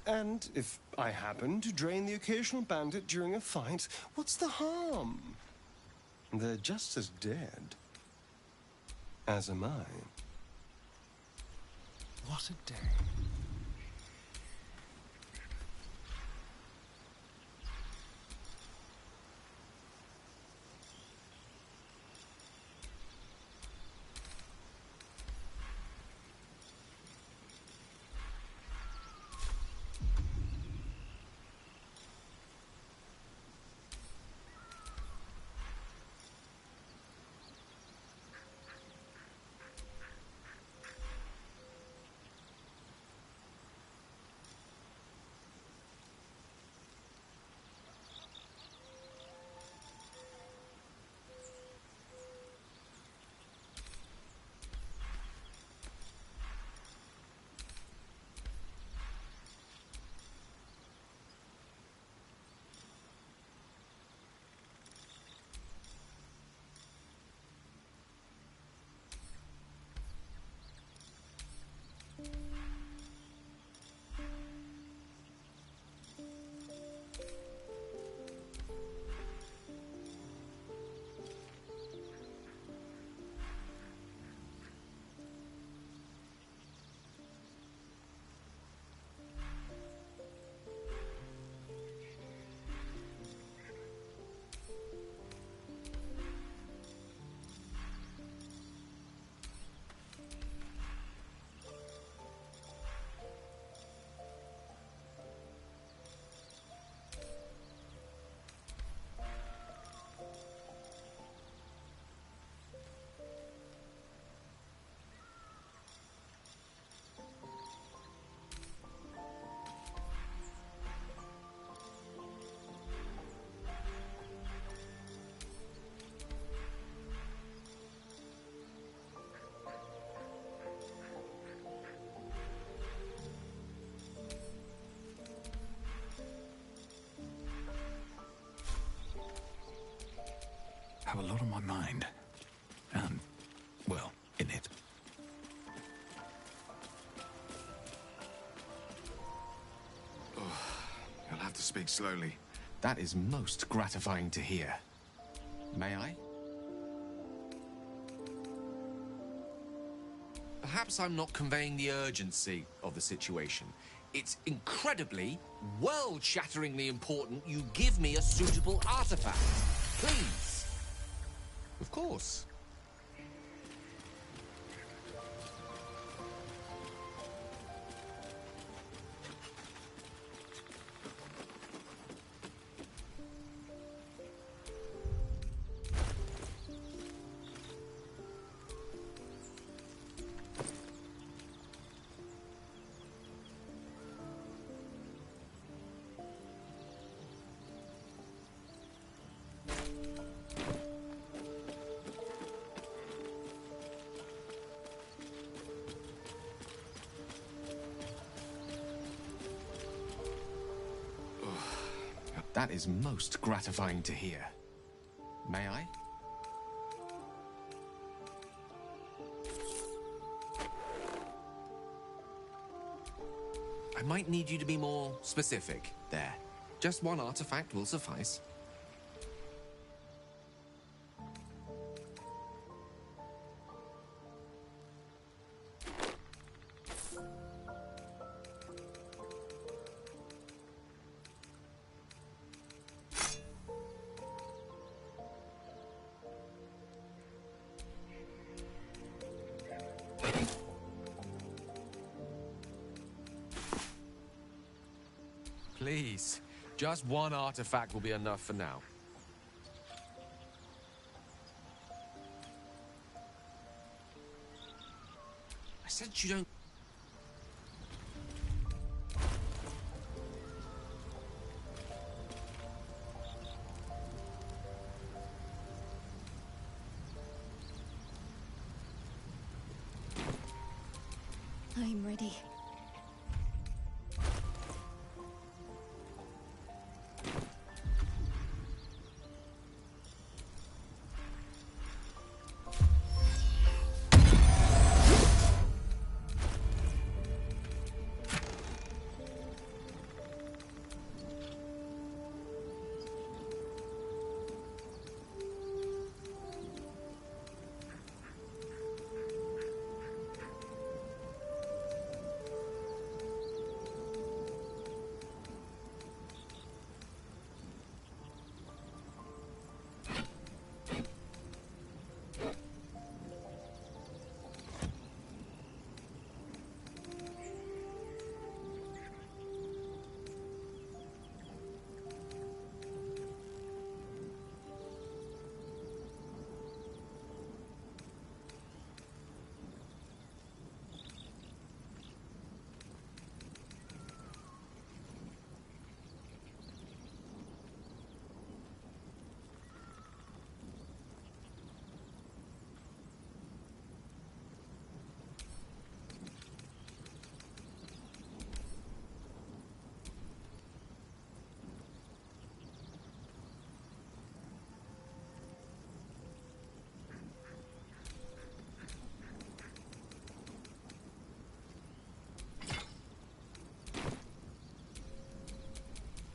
And if I happen to drain the occasional bandit during a fight, what's the harm? They're just as dead. As am I. What a day. my mind. And, well, in it. You'll have to speak slowly. That is most gratifying to hear. May I? Perhaps I'm not conveying the urgency of the situation. It's incredibly, world-shatteringly important you give me a suitable artifact. Please. Of course. That is most gratifying to hear. May I? I might need you to be more specific there. Just one artifact will suffice. Please, just one artifact will be enough for now. I said you don't... I'm ready.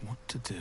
What to do?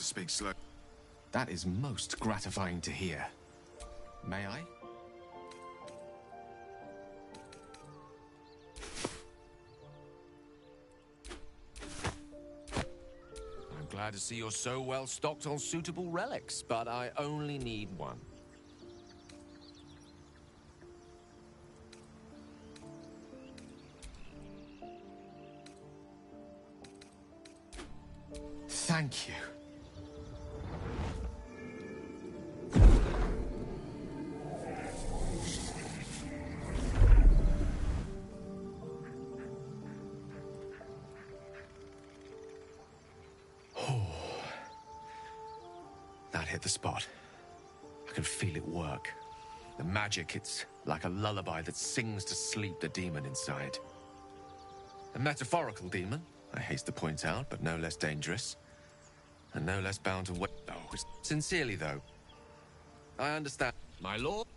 speak slow. That is most gratifying to hear. May I? I'm glad to see you're so well stocked on suitable relics, but I only need one. Thank you. That hit the spot. I can feel it work. The magic, it's like a lullaby that sings to sleep the demon inside. A metaphorical demon, I haste to point out, but no less dangerous. And no less bound to wait. Oh, sincerely, though. I understand. My lord?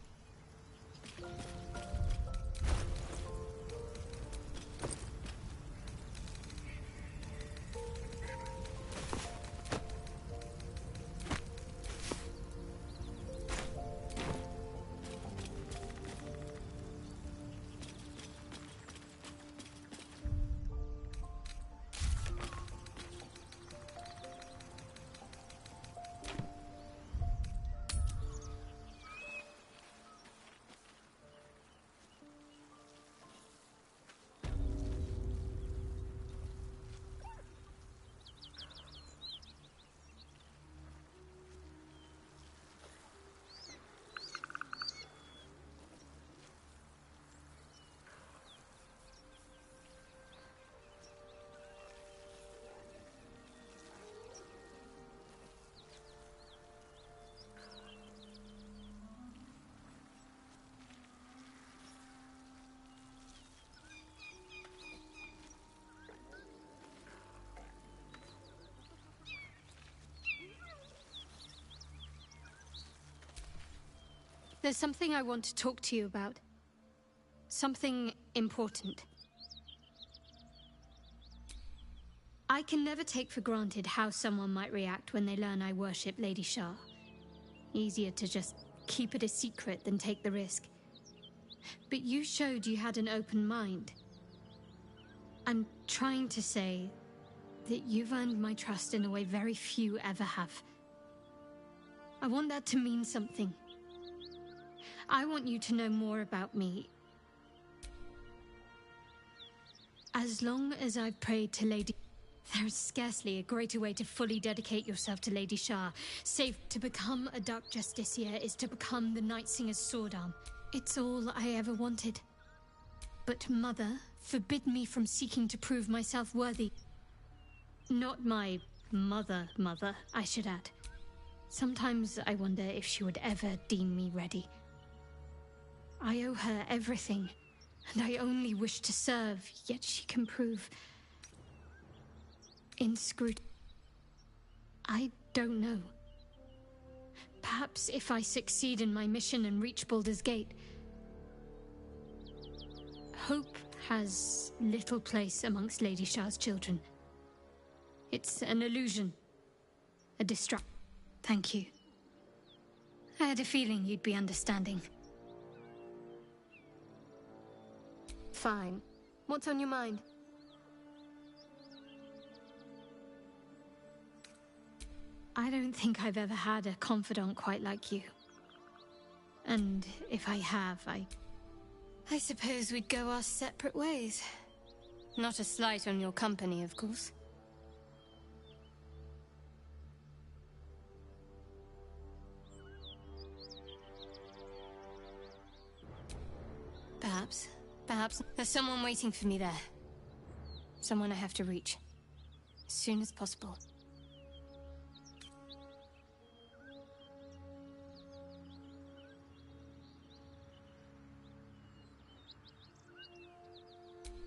There's something I want to talk to you about. Something important. I can never take for granted how someone might react when they learn I worship Lady Shar. Easier to just keep it a secret than take the risk. But you showed you had an open mind. I'm trying to say that you've earned my trust in a way very few ever have. I want that to mean something. I want you to know more about me. As long as I've prayed to Lady... There is scarcely a greater way to fully dedicate yourself to Lady Shar, save to become a Dark Justiciar is to become the Night Singer's sword arm. It's all I ever wanted. But Mother forbid me from seeking to prove myself worthy. Not my mother, I should add. Sometimes I wonder if she would ever deem me ready. I owe her everything, and I only wish to serve, yet she can prove... inscrutable. I don't know. Perhaps if I succeed in my mission and reach Baldur's Gate... Hope has little place amongst Lady Shar's children. It's an illusion. A distract. Thank you. I had a feeling you'd be understanding. Fine. What's on your mind? I don't think I've ever had a confidant quite like you. And if I have, I suppose we'd go our separate ways. Not a slight on your company, of course. Perhaps. There's someone waiting for me there. Someone I have to reach. As soon as possible.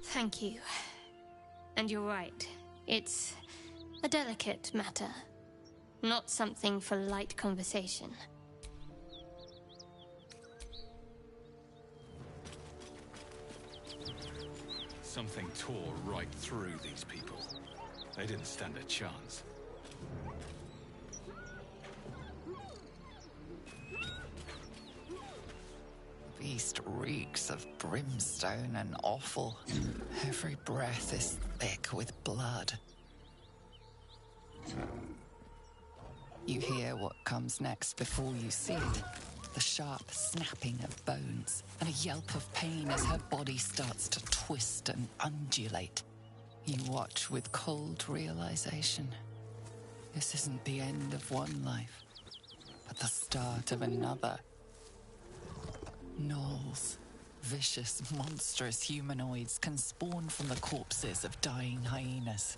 Thank you. And you're right. It's a delicate matter. Not something for light conversation. Something tore right through these people. They didn't stand a chance. just reeks of brimstone and offal. Every breath is thick with blood. You hear what comes next before you see it. The sharp snapping of bones and a yelp of pain as her body starts to twist and undulate. You watch with cold realization. This isn't the end of one life, but the start of another. Gnolls, vicious, monstrous humanoids can spawn from the corpses of dying hyenas.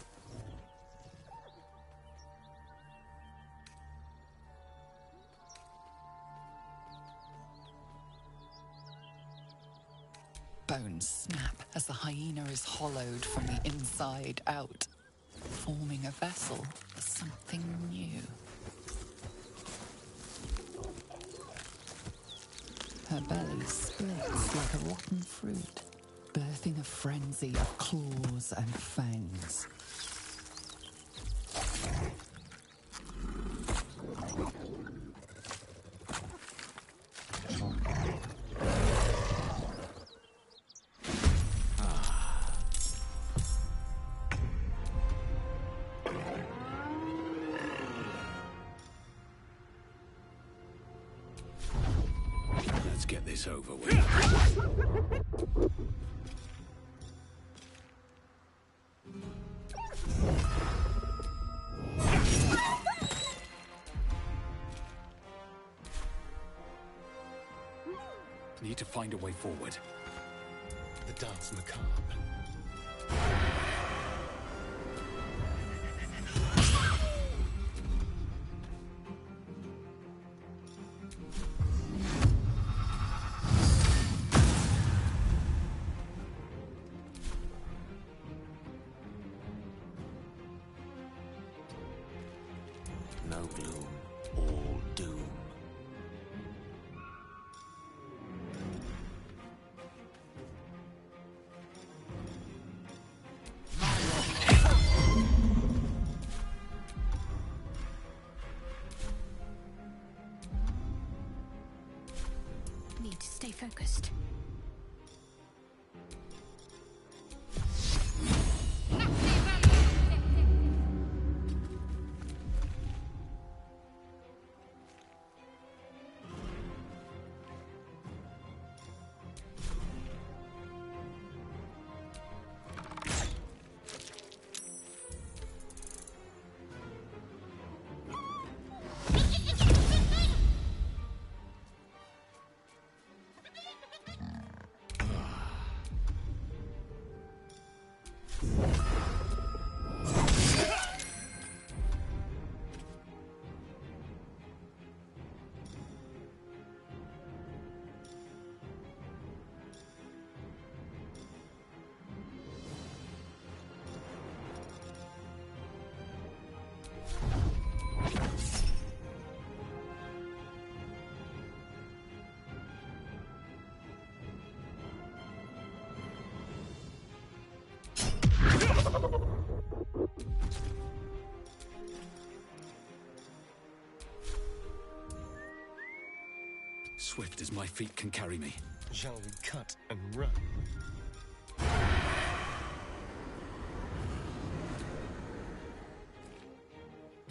Bones snap as the hyena is hollowed from the inside out, forming a vessel for something new. Her belly splits like a rotten fruit, birthing a frenzy of claws and fangs. Let's get this over with. Need to find a way forward. The dance macabre. No gloom, all doom. Need to stay focused. Swift as my feet can carry me. Shall we cut and run?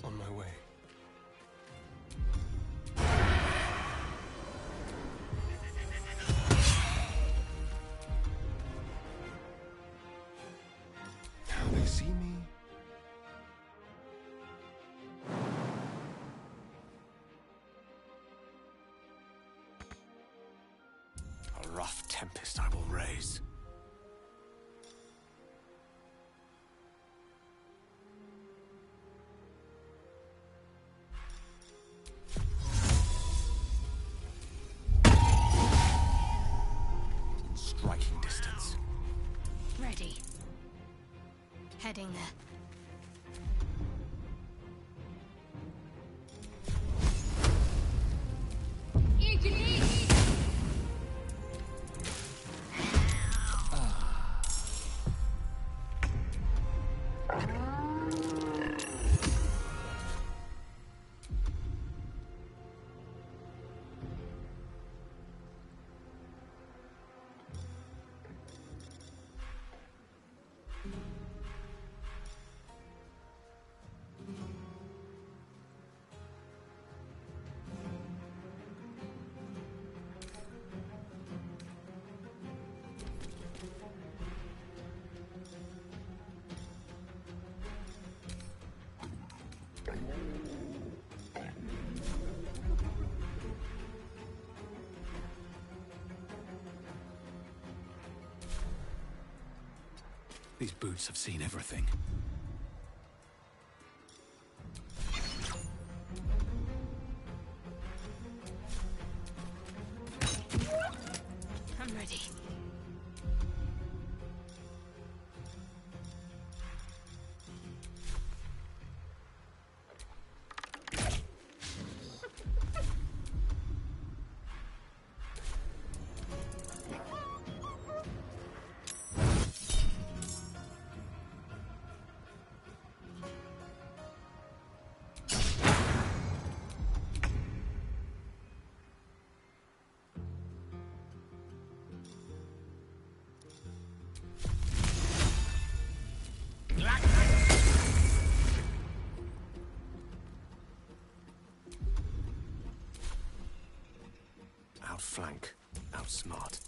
On my way. Now they see me. A rough tempest I will raise. In striking distance. Ready. Heading there. These boots have seen everything. I'm ready. Outflank, outsmart.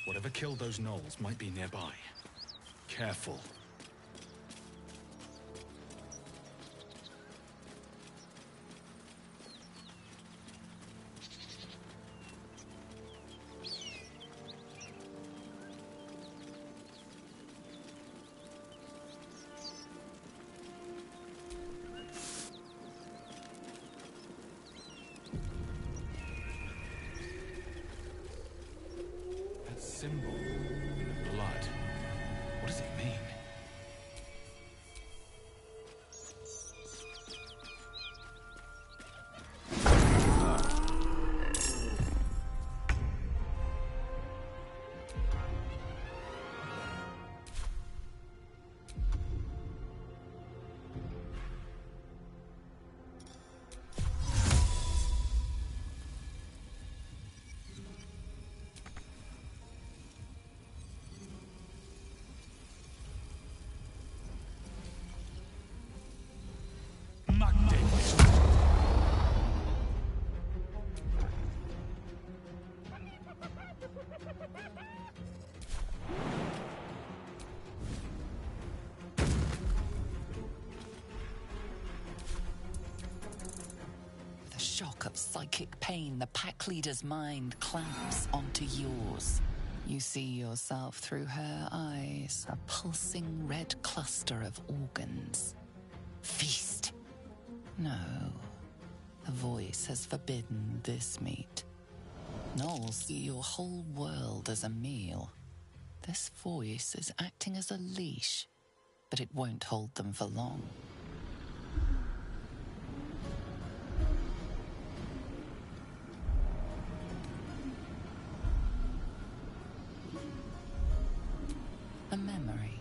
Whatever killed those gnolls might be nearby. Careful. Symbol. Blood. What does it mean? With a shock of psychic pain, the pack leader's mind clamps onto yours. You see yourself through her eyes, a pulsing red cluster of organs. Feast. No. The voice has forbidden this meat. Gnolls see your whole world as a meal. This voice is acting as a leash, but it won't hold them for long. A memory.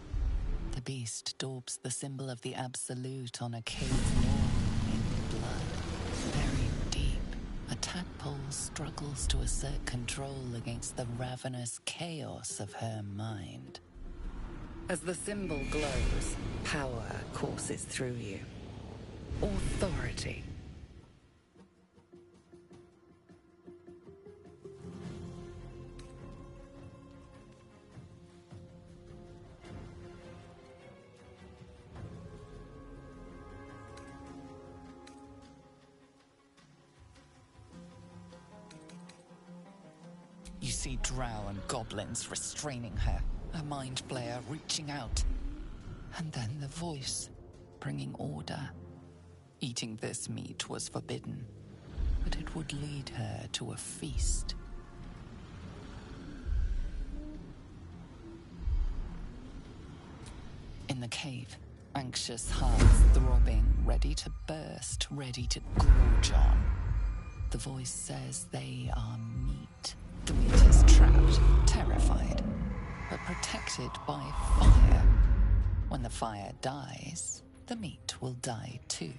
The beast daubs the symbol of the Absolute on a cave wall in blood. Buried deep, a tadpole struggles to assert control against the ravenous chaos of her mind. As the symbol glows, power courses through you. Authority. You see drow and goblins restraining her, a mind flayer reaching out. And then the voice, bringing order. Eating this meat was forbidden, but it would lead her to a feast. In the cave, Anxious hearts throbbing, ready to burst, ready to gorge on. The voice says they are meat. The meat is trapped, terrified, but protected by fire. When the fire dies, the meat will die too.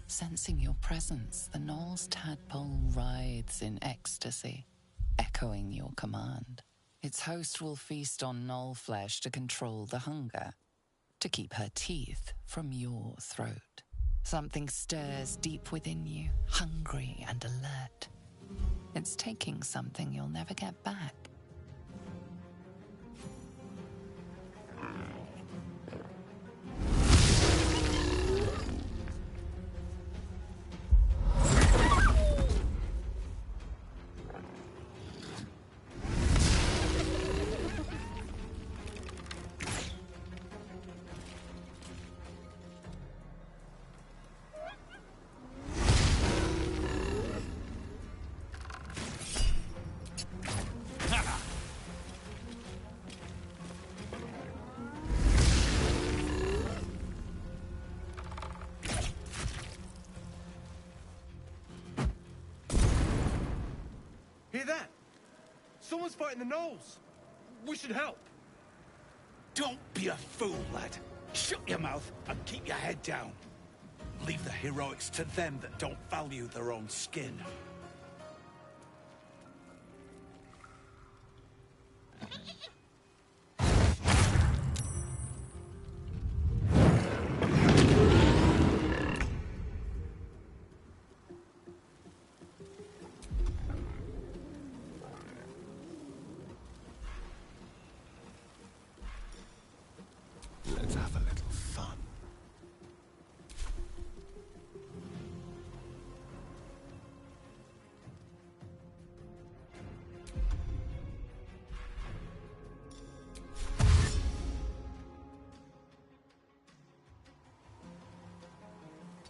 Sensing your presence, the Knoll's tadpole writhes in ecstasy, echoing your command. Its host will feast on Knoll flesh to control the hunger, to keep her teeth from your throat. Something stirs deep within you, hungry and alert. It's taking something you'll never get back. Hear that? Someone's fighting the Knolls. We should help. Don't be a fool, lad. Shut your mouth and keep your head down. Leave the heroics to them that don't value their own skin. Let's have a little fun.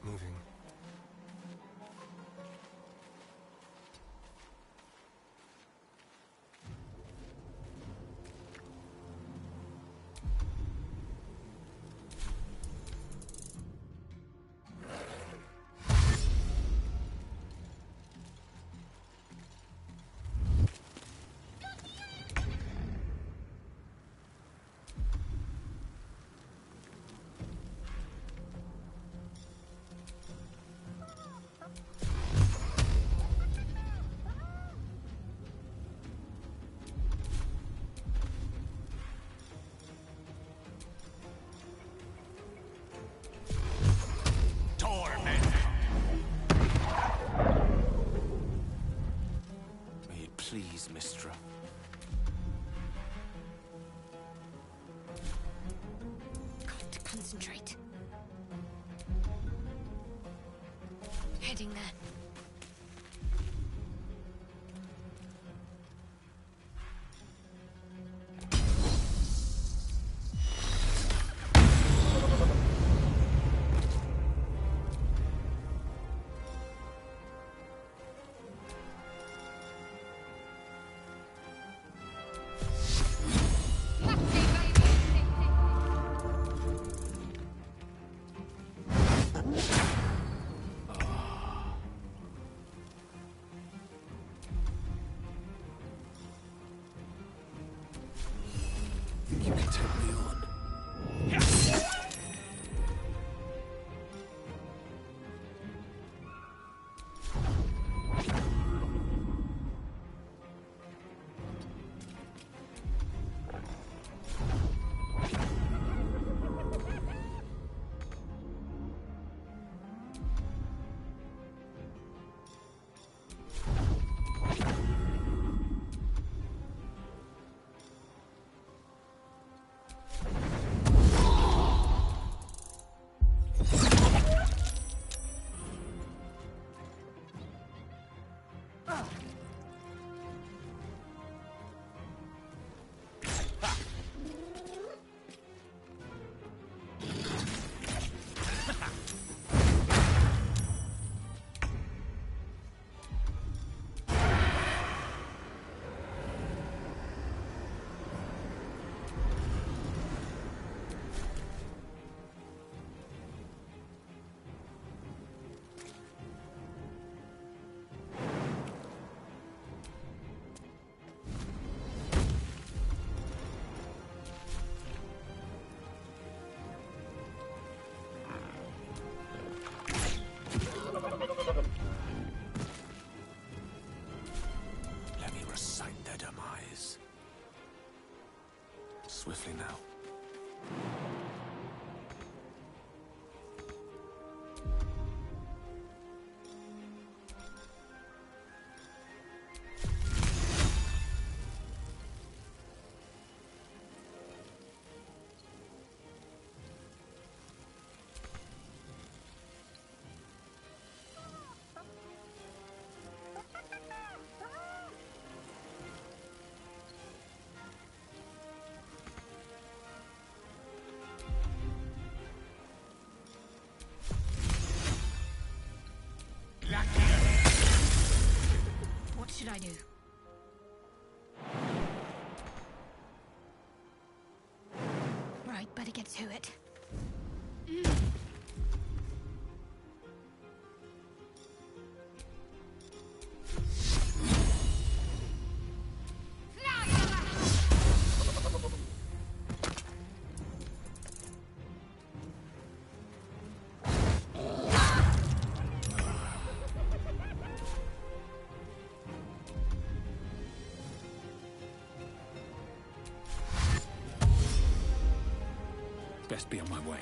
Moving. Please, Mistra. Got to concentrate. Heading there. Think you can take me on? carefully now. What should I do? Right, better get to it. Best be on my way.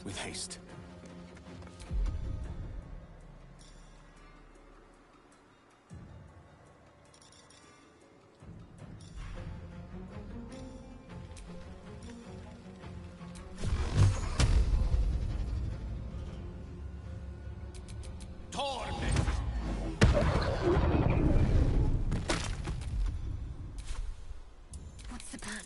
With haste. What's the plan?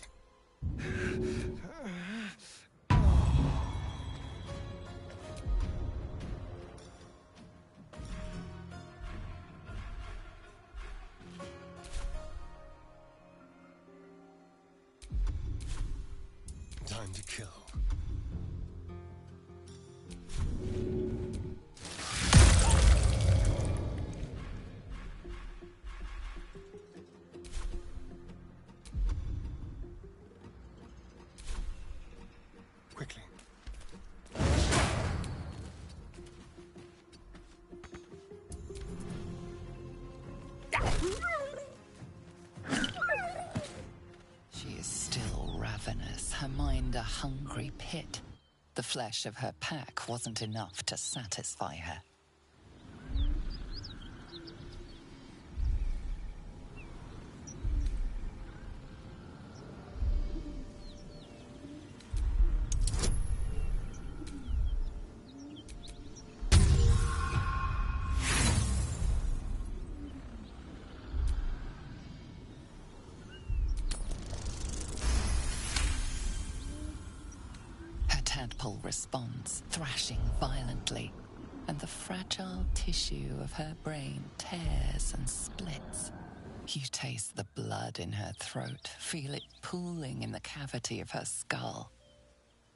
Time to kill. Quickly. She is still ravenous, her mind a hungry pit. The flesh of her pack wasn't enough to satisfy her. Tadpole responds, thrashing violently, and the fragile tissue of her brain tears and splits. You taste the blood in her throat, feel it pooling in the cavity of her skull.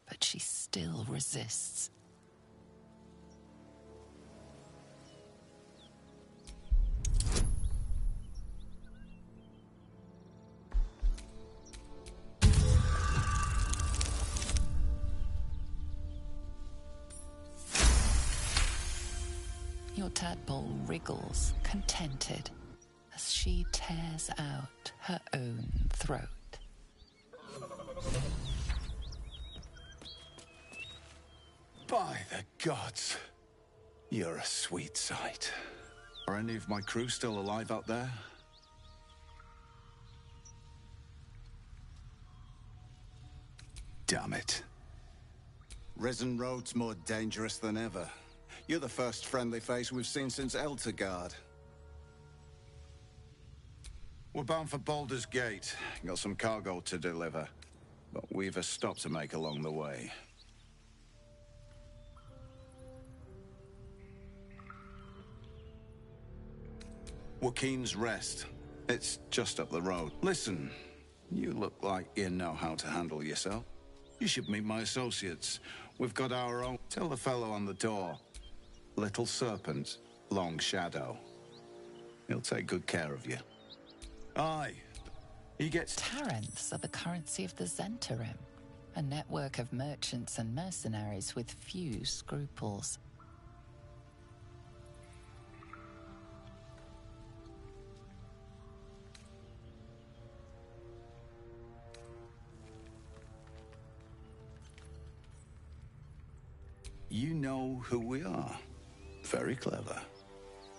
But she still resists. Your tadpole wriggles, contented, as she tears out her own throat. By the gods, you're a sweet sight. Are any of my crew still alive out there? Damn it. Risen Road's more dangerous than ever. You're the first friendly face we've seen since Eltergard. We're bound for Baldur's Gate. Got some cargo to deliver. But we've a stop to make along the way. Joaquin's Rest. It's just up the road. Listen, you look like you know how to handle yourself. You should meet my associates. We've got our own. Tell the fellow on the door. Little Serpent, Long Shadow. He'll take good care of you. Aye. He gets... Taranths are the currency of the Zentarim, a network of merchants and mercenaries with few scruples. You know who we are. Very clever.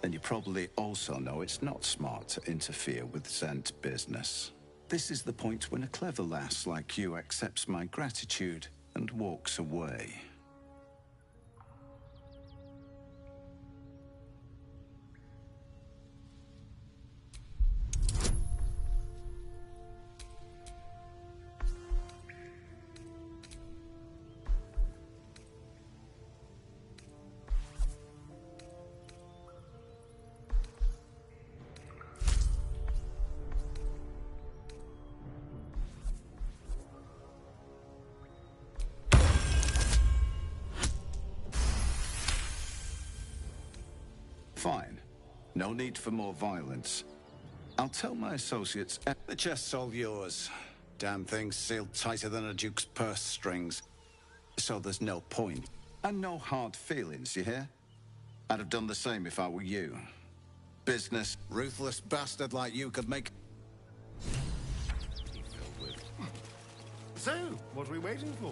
And you probably also know it's not smart to interfere with Zent business. This is the point when a clever lass like you accepts my gratitude and walks away. Fine. No need for more violence. I'll tell my associates... The chest's all yours. Damn thing's sealed tighter than a duke's purse strings. So there's no point. And no hard feelings, you hear? I'd have done the same if I were you. Business. Ruthless bastard like you could make... So, what are we waiting for?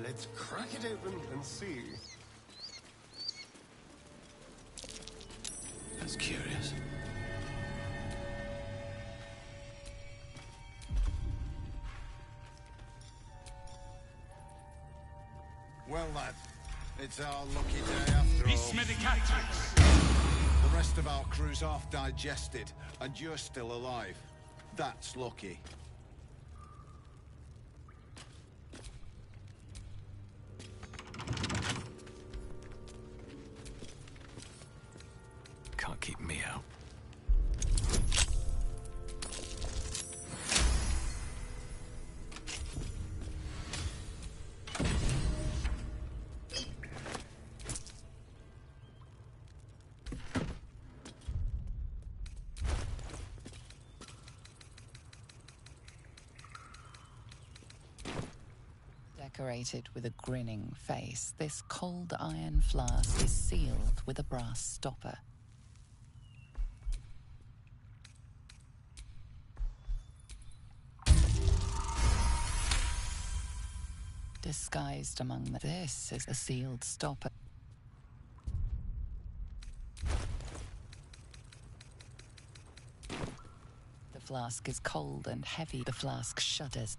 Let's crack it open and see. That's curious. Well, lad, it's our lucky day after all. The rest of our crew's half digested, and you're still alive. That's lucky. Can't keep me out. Decorated with a grinning face, this cold iron flask is sealed with a brass stopper. Disguised among this is a sealed stopper. The flask is cold and heavy. The flask shudders.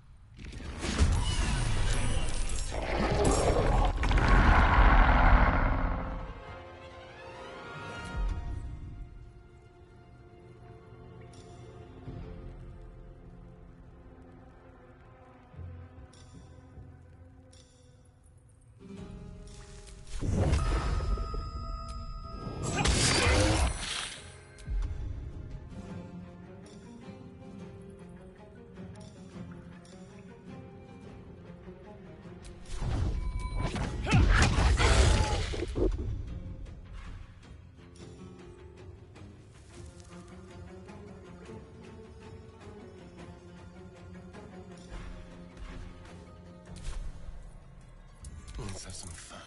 Let's have some fun.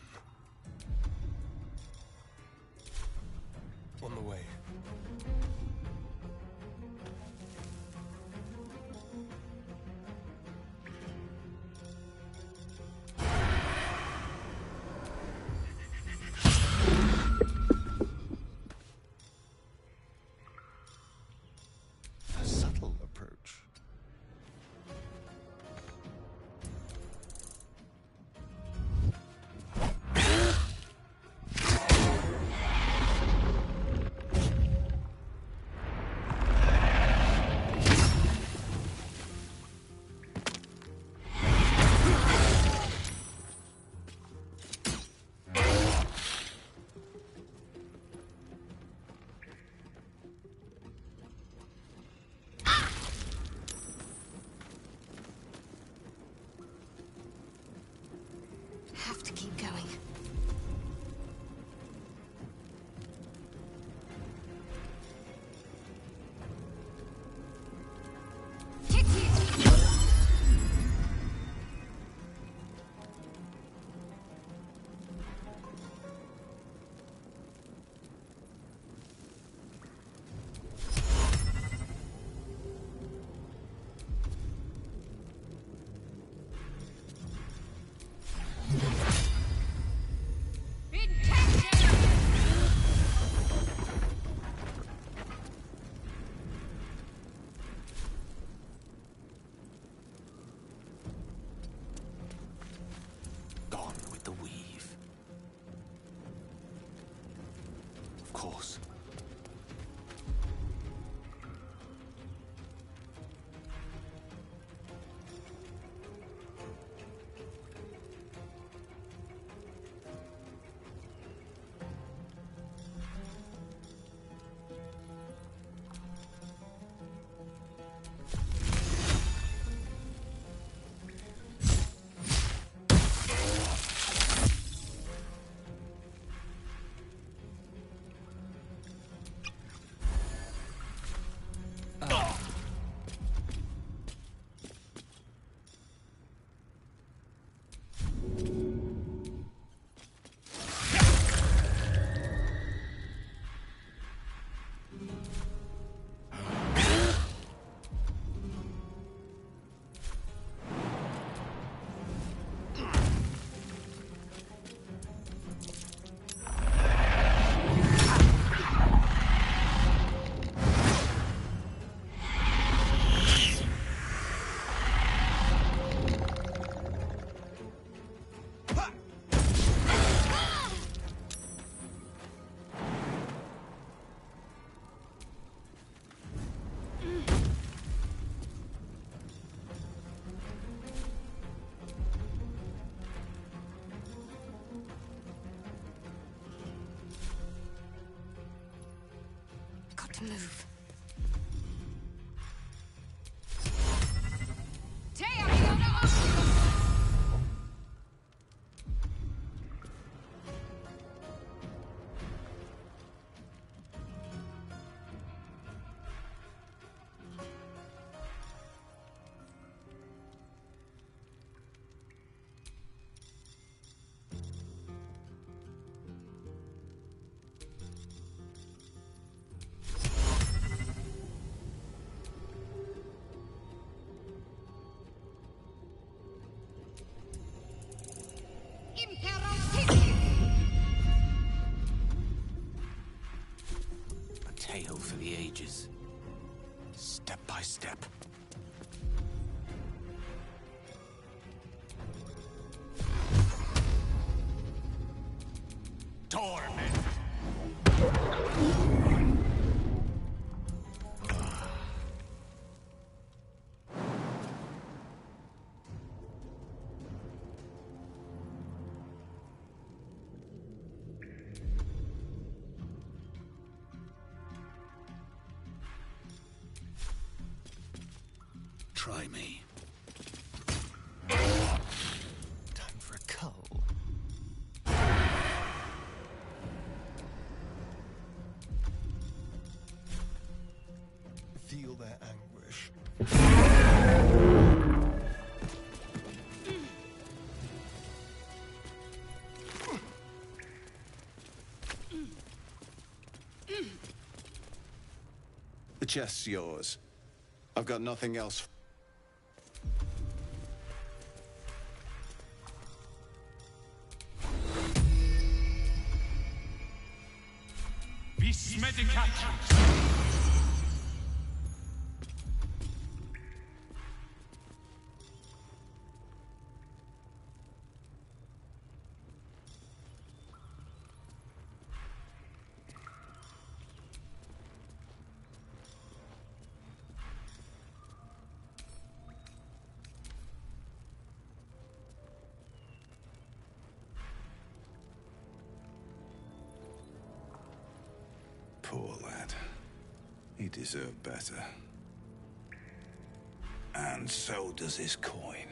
On the way. A subtle approach. to keep going. Gone with the weave. Of course. Got to move. A tale for the ages. Step by step. Torment. Try me. Time for a cull. Feel their anguish. The chest's yours. I've got nothing else. Beast's medication. Poor lad. He deserved better. And so does his coin.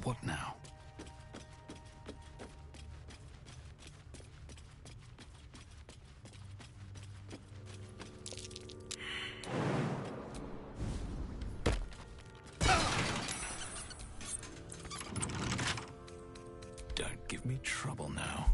What now? Don't give me trouble now.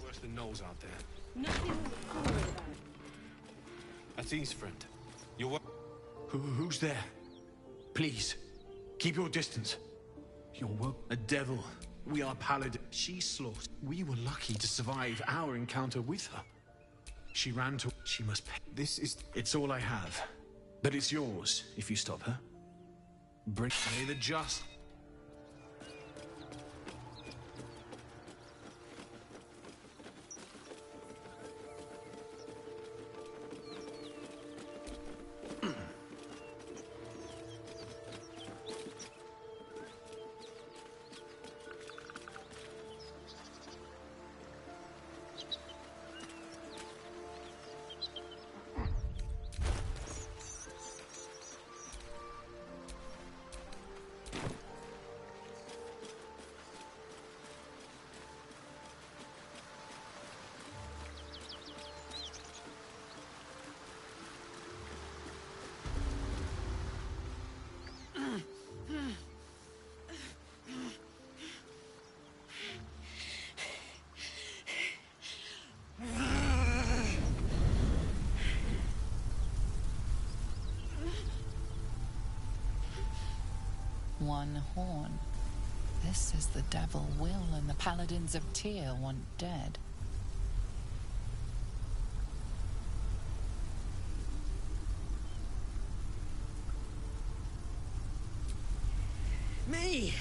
Worse than Knowles out there. Nothing to worry about. That's Eve's friend. Who's there? Please, keep your distance. Your work, a devil. We are paladin. She slaughtered. We were lucky to survive our encounter with her. She ran to. She must pay. It's all I have, but it's yours if you stop her. Bring me the just. one horn. This is the devil Will and the paladins of Tyr want dead. Me?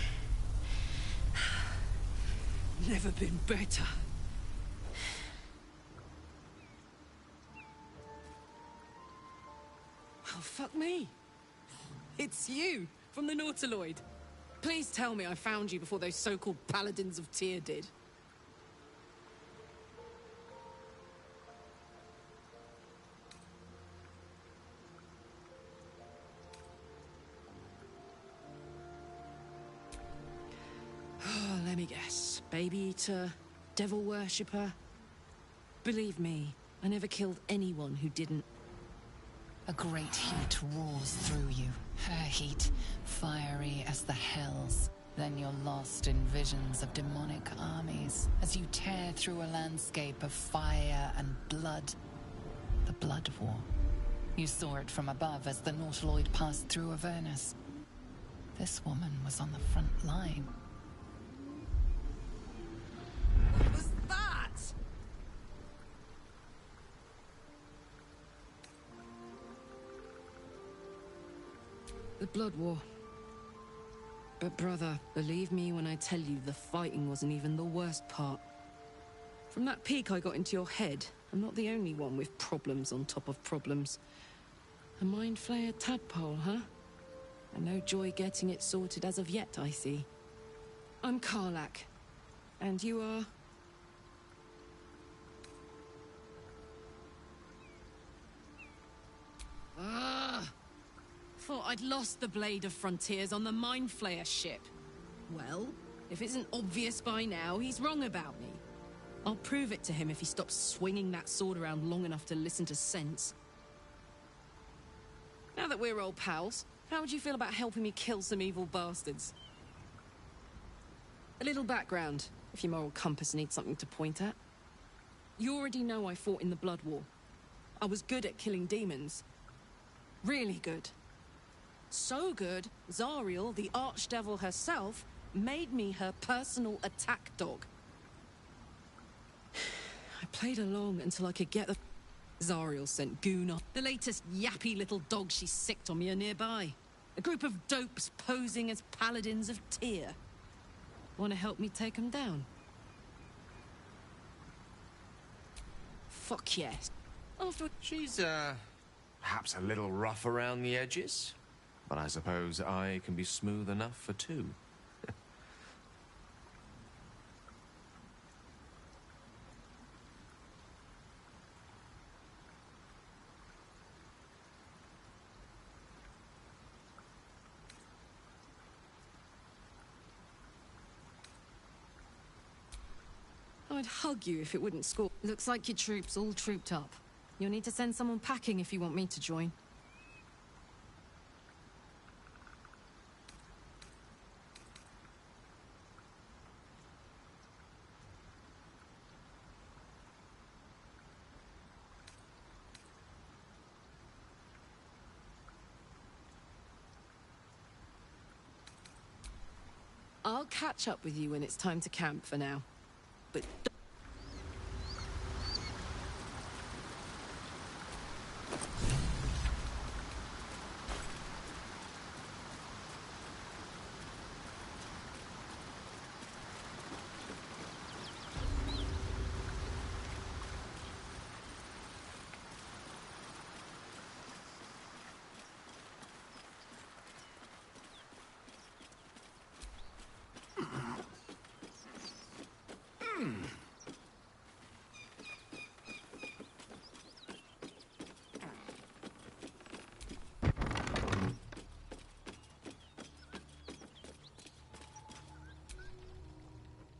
Never been better. Oh, fuck me. It's you, from the Nautiloid. Please tell me I found you before those so-called paladins of Tyr did. Oh, let me guess. Baby eater, devil worshipper. Believe me, I never killed anyone who didn't. A great heat roars through you, her heat, fiery as the hells. Then you're lost in visions of demonic armies as you tear through a landscape of fire and blood. The Blood War. You saw it from above as the Nautiloid passed through Avernus. This woman was on the front line. What was that? The Blood War. But brother, believe me when I tell you the fighting wasn't even the worst part. From that peek I got into your head, I'm not the only one with problems on top of problems. A mind flayer tadpole, huh? And no joy getting it sorted as of yet, I see. I'm Karlak. And you are? Thought I'd lost the Blade of Frontiers on the Mind Flayer ship. Well, if it isn't obvious by now, he's wrong about me. I'll prove it to him if he stops swinging that sword around long enough to listen to sense. Now that we're old pals, how would you feel about helping me kill some evil bastards? A little background, if your moral compass needs something to point at. You already know I fought in the Blood War. I was good at killing demons. Really good. So good, Zariel, the archdevil herself, made me her personal attack dog. I played along until I could get the... Zariel sent Goon off. The latest yappy little dog she sicked on me are nearby. A group of dopes posing as paladins of Tyr. Want to help me take them down? Fuck yes. She's, perhaps a little rough around the edges. But I suppose I can be smooth enough for two. I'd hug you if it wouldn't score. Looks like your troops all trooped up. You'll need to send someone packing if you want me to join. I'll catch up with you when it's time to camp for now. But...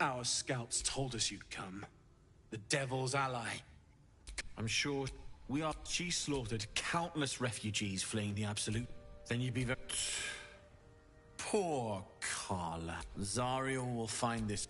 Our scouts told us you'd come. The devil's ally. I'm sure she slaughtered countless refugees fleeing the Absolute. Then you'd be very... Poor Carla. Zariel will find this.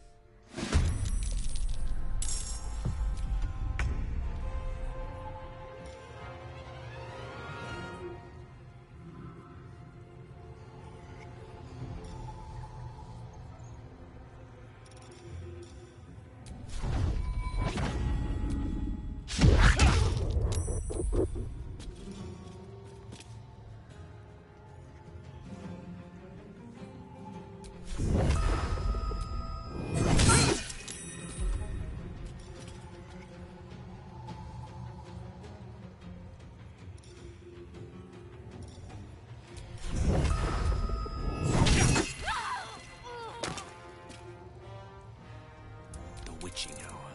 itching hour.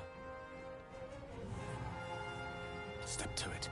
Step to it.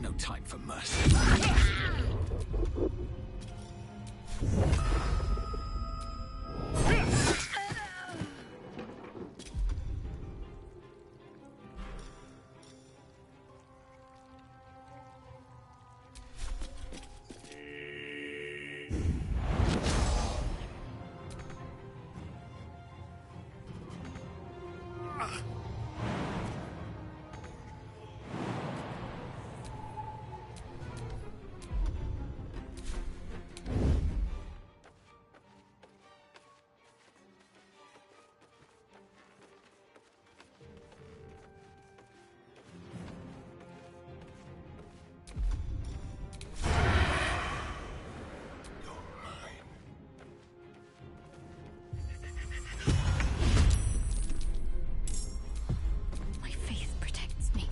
No time for mercy. My faith protects me.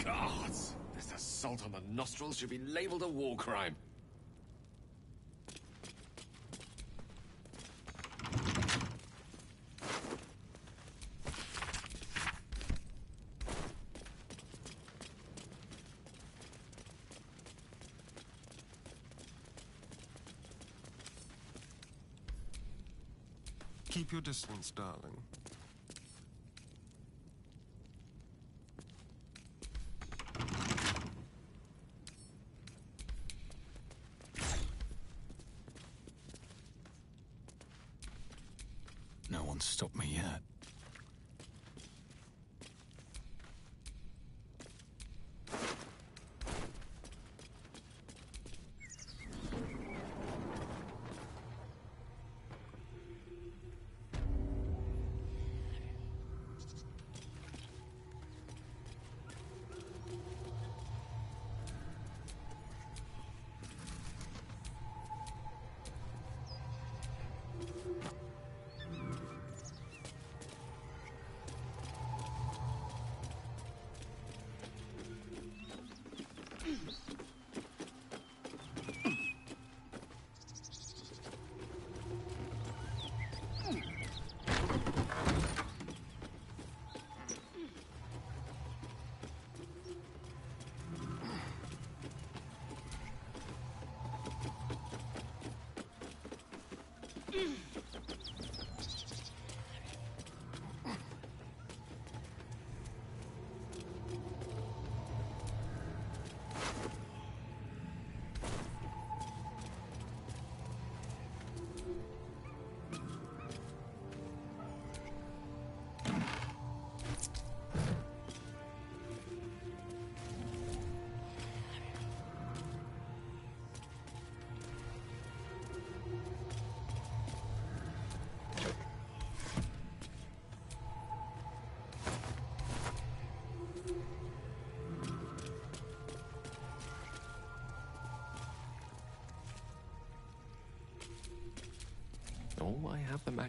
Gods! This assault on the nostrils should be labeled a war crime. Keep your distance, darling. No one's stopped me yet.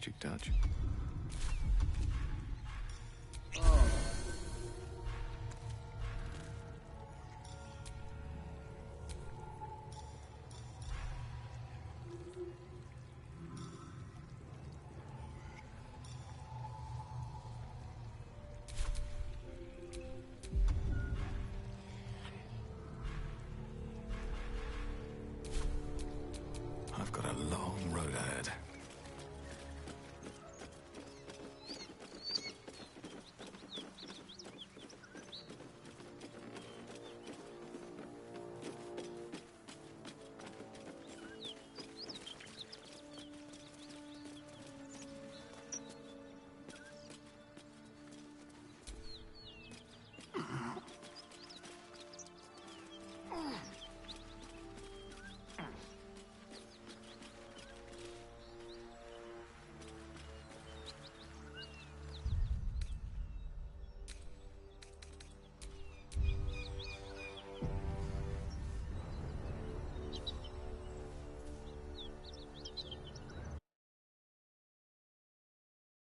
magic touch.